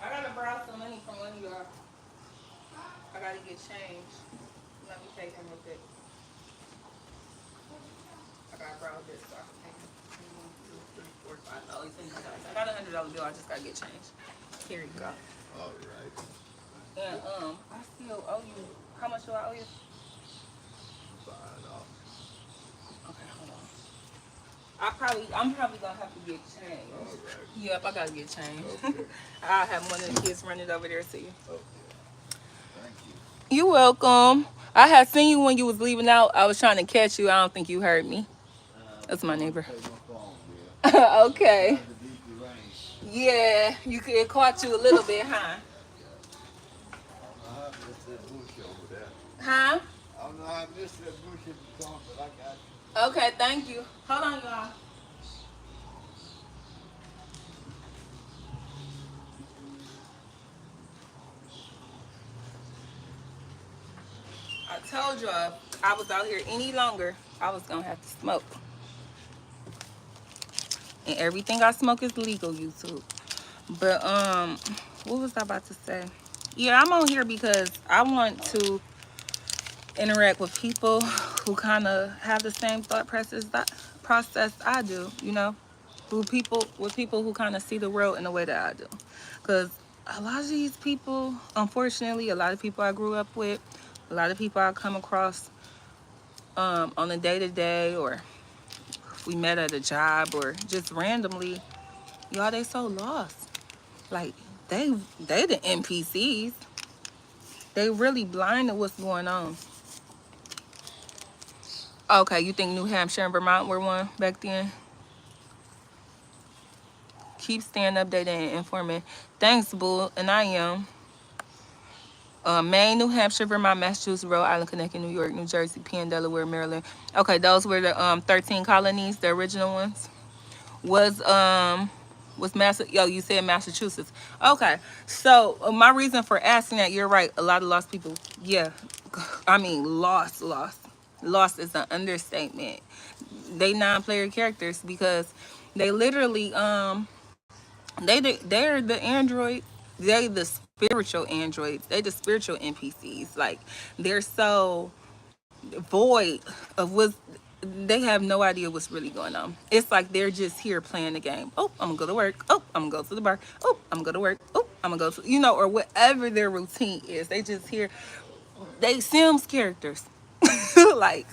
[SPEAKER 1] I gotta borrow some money from one of y'all. I gotta get change. Let me take him real quick. I gotta borrow this so I can pay him. $1, $2, $3, $4, $5. I got $100 bill. I just gotta get change. Here you go.
[SPEAKER 4] All right.
[SPEAKER 1] And I still owe you. How much do I owe you?
[SPEAKER 4] $5.
[SPEAKER 1] Okay, hold on. I'm probably gonna have to get change.
[SPEAKER 4] All right.
[SPEAKER 1] Yep, I gotta get change.
[SPEAKER 4] Okay.
[SPEAKER 1] I'll have one of the kids run it over there to you.
[SPEAKER 4] Okay. Thank
[SPEAKER 1] You welcome. I had seen you when you was leaving out. I was trying to catch you. I don't think you heard me. That's my neighbor. Okay. Yeah, you could caught you a little bit, huh? Huh?
[SPEAKER 4] I don't know how I missed that bush at the top, but I got you.
[SPEAKER 1] Okay, thank you. Hold on, y'all. I told y'all if I was out here any longer, I was gonna have to smoke. And everything I smoke is legal, YouTube. But what was I about to say? Yeah, I'm on here because I want to interact with people who kind of have the same thought process I do, you know, with people who kind of see the world in the way that I do. Because a lot of these people, unfortunately, a lot of people I grew up with, a lot of people I come across on a day-to-day, or we met at a job, or just randomly, y'all, they so lost. Like, they the NPCs. They really blind to what's going on. Okay, you think New Hampshire and Vermont were one back then? Keep staying updated and informing. Thanks, Bull, and I am. Maine, New Hampshire, Vermont, Massachusetts, Rhode Island, Connecticut, New York, New Jersey, PA, Delaware, Maryland. Okay, those were the 13 colonies, the original ones. Yo, you said Massachusetts. Okay, so my reason for asking that, you're right, a lot of lost people. Yeah, I mean lost is an understatement. They non-player characters because they literally they're the android, they the spiritual androids, they the spiritual NPCs. Like, they're so void of what's, they have no idea what's really going on. It's like they're just here playing the game. Oh, I'm gonna go to work. Oh, I'm gonna go to the bar. Oh, I'm gonna go to work. Oh, I'm gonna go to, you know, or whatever their routine is. They just here. They Sims characters. Like,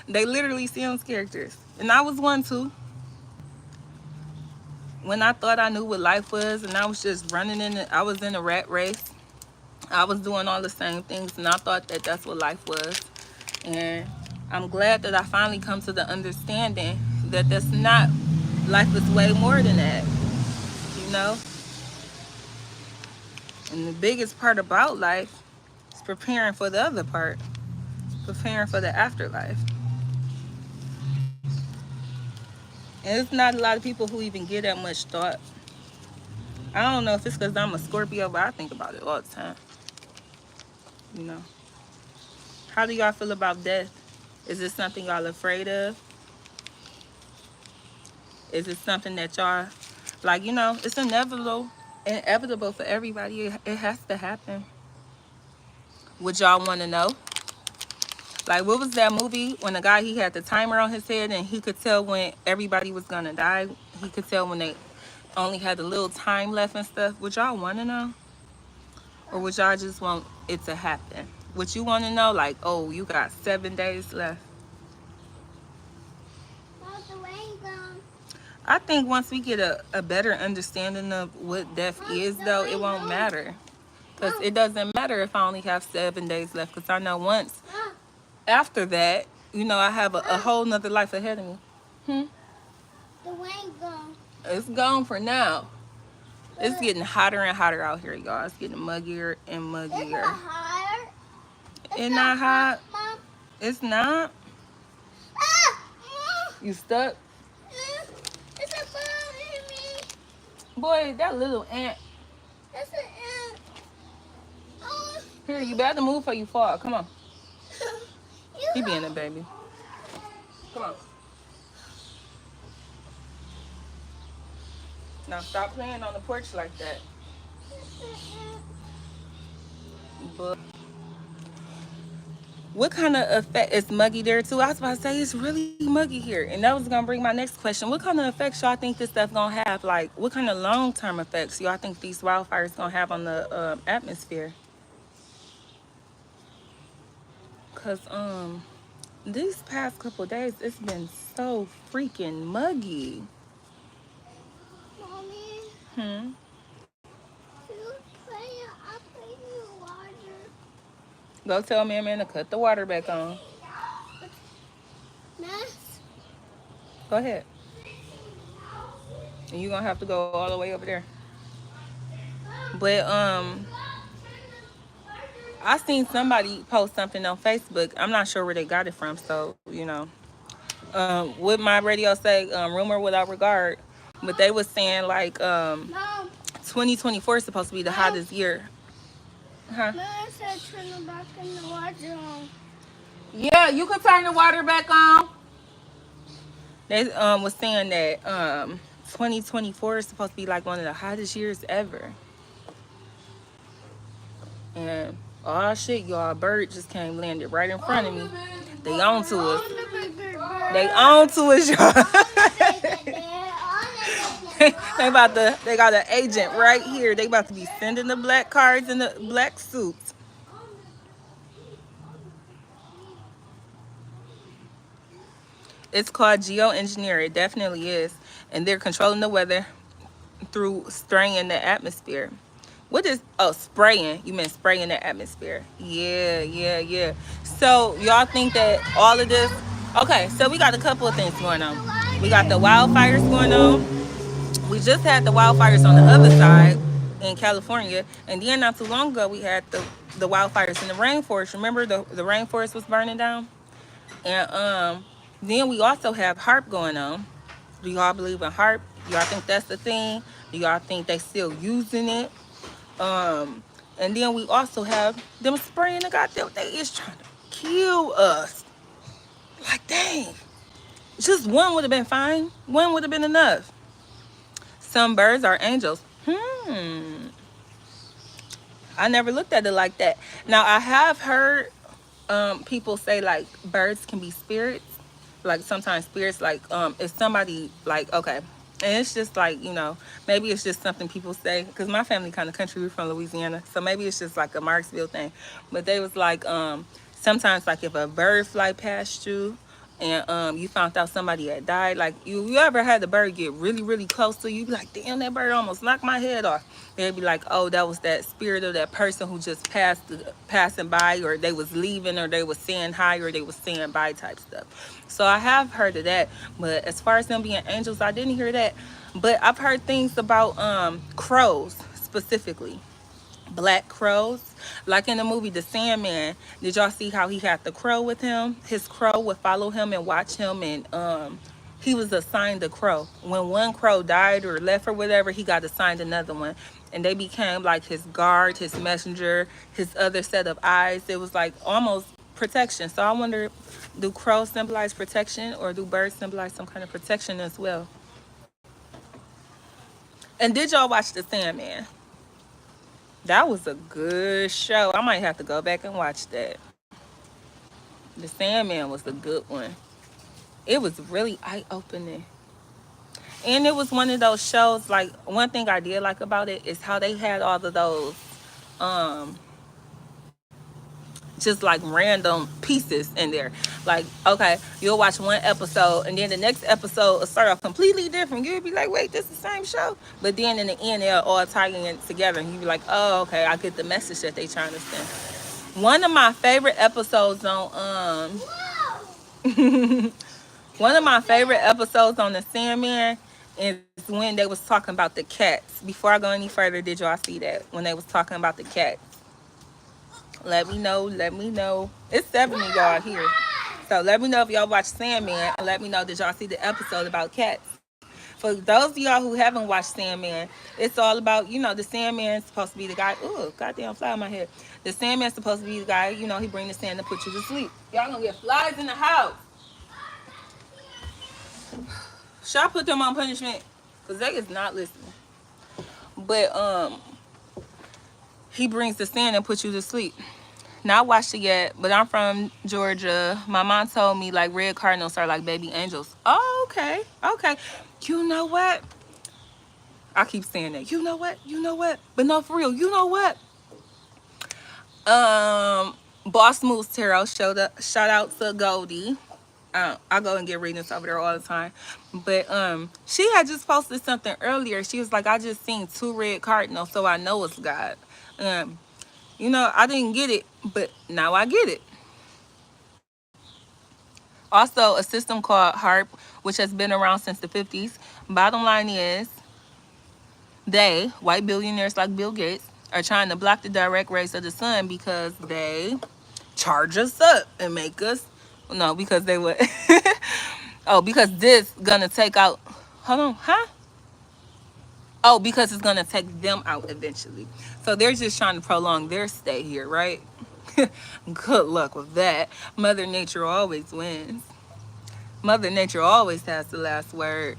[SPEAKER 1] they literally Sims characters. And I was one too. When I thought I knew what life was, and I was just running I was in a rat race. I was doing all the same things, and I thought that that's what life was. And I'm glad that I finally come to the understanding that that's not, life is way more than that, you know? And the biggest part about life is preparing for the other part, preparing for the afterlife. And it's not a lot of people who even give that much thought. I don't know if it's because I'm a Scorpio, but I think about it all the time, you know? How do y'all feel about death? Is it something y'all afraid of? Is it something that y'all, like, you know, it's inevitable for everybody. It has to happen. Would y'all want to know? Like, what was that movie when the guy, he had the timer on his head and he could tell when everybody was gonna die? He could tell when they only had a little time left and stuff. Would y'all want to know? Or would y'all just want it to happen? Would you want to know, like, oh, you got 7 days left? I think once we get a better understanding of what death is, though, it won't matter. Because it doesn't matter if I only have 7 days left. Because I know once after that, you know, I have a whole nother life ahead of me.
[SPEAKER 2] The rain gone.
[SPEAKER 1] It's gone for now. It's getting hotter and hotter out here, y'all. It's getting muggier and muggier.
[SPEAKER 2] It's not hot.
[SPEAKER 1] It's not hot.
[SPEAKER 2] Mom.
[SPEAKER 1] It's not. You stuck?
[SPEAKER 2] It's a bug in me.
[SPEAKER 1] Boy, that little ant.
[SPEAKER 2] It's an ant. Oh.
[SPEAKER 1] Here, you better move before you fall. Come on. He being a baby. Come on. Now stop playing on the porch like that. But what kind of effect, it's muggy there too? I was about to say it's really muggy here, and that was gonna bring my next question. What kind of effects y'all think this stuff gonna have? Like, what kind of long-term effects y'all think these wildfires gonna have on the atmosphere? Cause these past couple days it's been so freaking muggy.
[SPEAKER 2] Mommy. You play, I'll play you water.
[SPEAKER 1] Go tell man to cut the water back on.
[SPEAKER 2] Nice.
[SPEAKER 1] Go ahead. And you're gonna have to go all the way over there. But I seen somebody post something on Facebook. I'm not sure where they got it from, so what my radio say, rumor without regard. But they was saying like
[SPEAKER 2] Mom.
[SPEAKER 1] 2024 is supposed to be the hottest year. Huh?
[SPEAKER 2] Mom said turn it back in the water on.
[SPEAKER 1] Yeah, you can turn the water back on. They was saying that 2024 is supposed to be like one of the hottest years ever. And oh shit, y'all, a bird just came landed right in front of me. They on to us. They on to us, y'all. They got an agent right here. They about to be sending the black cards and the black suits. It's called geoengineer. It definitely is. And they're controlling the weather through spraying the atmosphere. What is, oh, spraying? You meant spraying the atmosphere. Yeah. So y'all think that all of this, okay, so we got a couple of things going on. We got the wildfires going on. We just had the wildfires on the other side in California. And then not too long ago, we had the wildfires in the rainforest. Remember the rainforest was burning down? And then we also have HARP going on. Do y'all believe in HARP? Do y'all think that's the thing? Do y'all think they still using it? And then we also have them spraying the goddamn, they is trying to kill us. Like, dang. Just one would have been fine. One would have been enough. Some birds are angels. I never looked at it like that. Now, I have heard people say like birds can be spirits. Like sometimes spirits, like if somebody like, okay, and it's just like, maybe it's just something people say, because my family kind of country, we're from Louisiana, so maybe it's just like a Marksville thing. But they was like sometimes like if a bird fly past you and you found out somebody had died, like you ever had the bird get really really close to you, be like, damn, that bird almost knocked my head off. They'd be like, oh, that was that spirit of that person who just passing by, or they was leaving, or they was saying hi, or they was saying bye type stuff. So I have heard of that, but as far as them being angels, I didn't hear that. But I've heard things about crows specifically. Black crows, like in the movie The Sandman. Did y'all see how he had the crow with him? His crow would follow him and watch him, and he was assigned a crow. When one crow died or left or whatever, he got assigned another one, and they became like his guard, his messenger, his other set of eyes. It was like almost protection. So I wonder, do crows symbolize protection, or do birds symbolize some kind of protection as well? And did y'all watch The Sandman? That was a good show. I might have to go back and watch that. The Sandman was a good one. It was really eye-opening. And it was one of those shows, like, one thing I did like about it is how they had all of those just like random pieces in there. Like, okay, you'll watch one episode and then the next episode will start off completely different. You'll be like, wait, this is the same show? But then in the end, they're all tying it together, and you'll be like, oh, okay, I get the message that they trying to send. One of my favorite episodes on one of my favorite episodes on The Sandman is when they was talking about the cats. Before I go any further, did y'all see that? When they was talking about the cats. Let me know. It's 7 of y'all here. So let me know if y'all watch Sandman, and let me know, did y'all see the episode about cats? For those of y'all who haven't watched Sandman, it's all about, the Sandman's supposed to be the guy. Ooh, goddamn fly on my head. The Sandman's supposed to be the guy, he bring the sand to put you to sleep. Y'all gonna get flies in the house. Should I put them on punishment? Because they is not listening. But he brings the sand and puts you to sleep. Not watched it yet, but I'm from Georgia. My mom told me like red cardinals are like baby angels. Oh, okay. You know what? I keep saying that. You know what? But no, for real. You know what? Boss Moves Tarot showed up. Shout out to Goldie. I go and get readings over there all the time. But she had just posted something earlier. She was like, I just seen 2 red cardinals, so I know it's God. You know, I didn't get it, but now I get it. Also, a system called HARP, which has been around since the 50s. Bottom line is, they, white billionaires like Bill Gates, are trying to block the direct rays of the sun because they charge us up and make us, no, because they would, oh, because this gonna take out, hold on, huh? Oh, because it's gonna take them out eventually. So they're just trying to prolong their stay here, right? Good luck with that. Mother Nature always wins. Mother Nature always has the last word.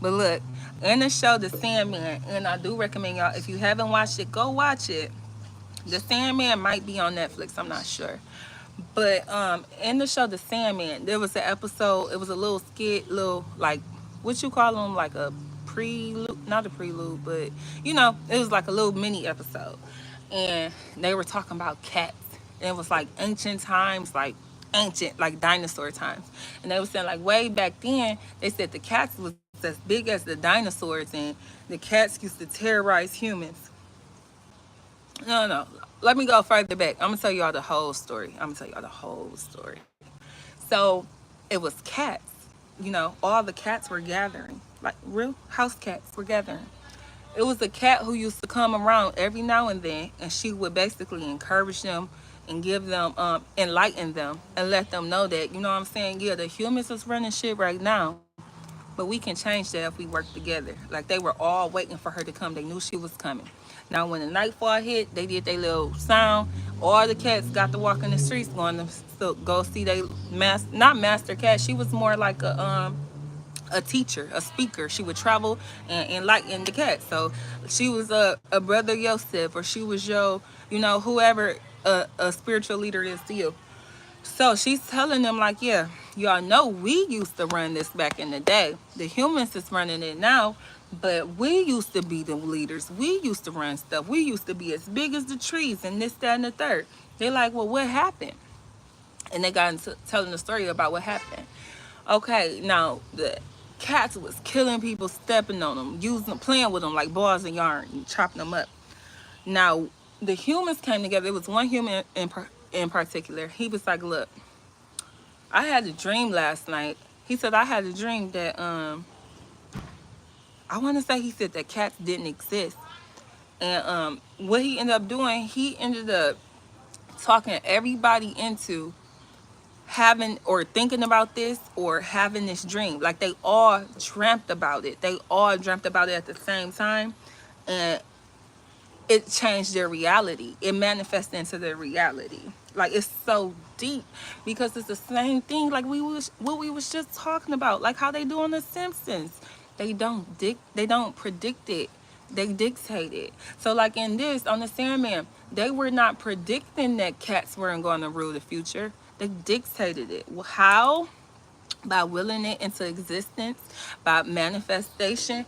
[SPEAKER 1] But look, in the show The Sandman, and I do recommend y'all, if you haven't watched it, go watch it. The Sandman might be on Netflix, I'm not sure. But in the show The Sandman, there was an episode, it was a little skit, little like what you call them, like a prelude, not a prelude, but you know, it was like a little mini episode. And they were talking about cats. And it was like ancient times, like ancient, like dinosaur times. And they were saying like way back then, they said the cats was as big as the dinosaurs and the cats used to terrorize humans. No, no. Let me go further back. I'm gonna tell y'all the whole story. I'm gonna tell y'all the whole story. So it was cats. You know, all the cats were gathering. Like real house cats were gathering. It was a cat who used to come around every now and then, and she would basically encourage them and give them, enlighten them, and let them know that, you know what I'm saying? Yeah, the humans is running shit right now, but we can change that if we work together. Like they were all waiting for her to come. They knew she was coming. Now when the nightfall hit, they did their little sound. All the cats got to walk in the streets going to go see they not master cat. She was more like a teacher, a speaker. She would travel and enlighten the cat. So she was a brother Yosef, or she was your, you know, whoever a spiritual leader is to you. So she's telling them like, yeah, y'all know we used to run this back in the day. The humans is running it now, but we used to be the leaders. We used to run stuff. We used to be as big as the trees and this, that, and the third. They're like, well, what happened? And they got into telling the story about what happened. Okay, now the cats was killing people, stepping on them, using, playing with them like balls of yarn, and chopping them up. Now the humans came together. It was one human in particular. He was like, look, I had a dream last night. He said I had a dream that I want to say he said that cats didn't exist. And what he ended up doing, he ended up talking everybody into having or thinking about this or having this dream. Like they all dreamt about it. They all dreamt about it at the same time. And it changed their reality. It manifested into their reality. Like it's so deep because it's the same thing like what we was just talking about, like how they do on The Simpsons. They don't predict it. They dictate it. So like in this on The Sandman, they were not predicting that cats weren't going to rule the future. They dictated it. Well, how? By willing it into existence, by manifestation,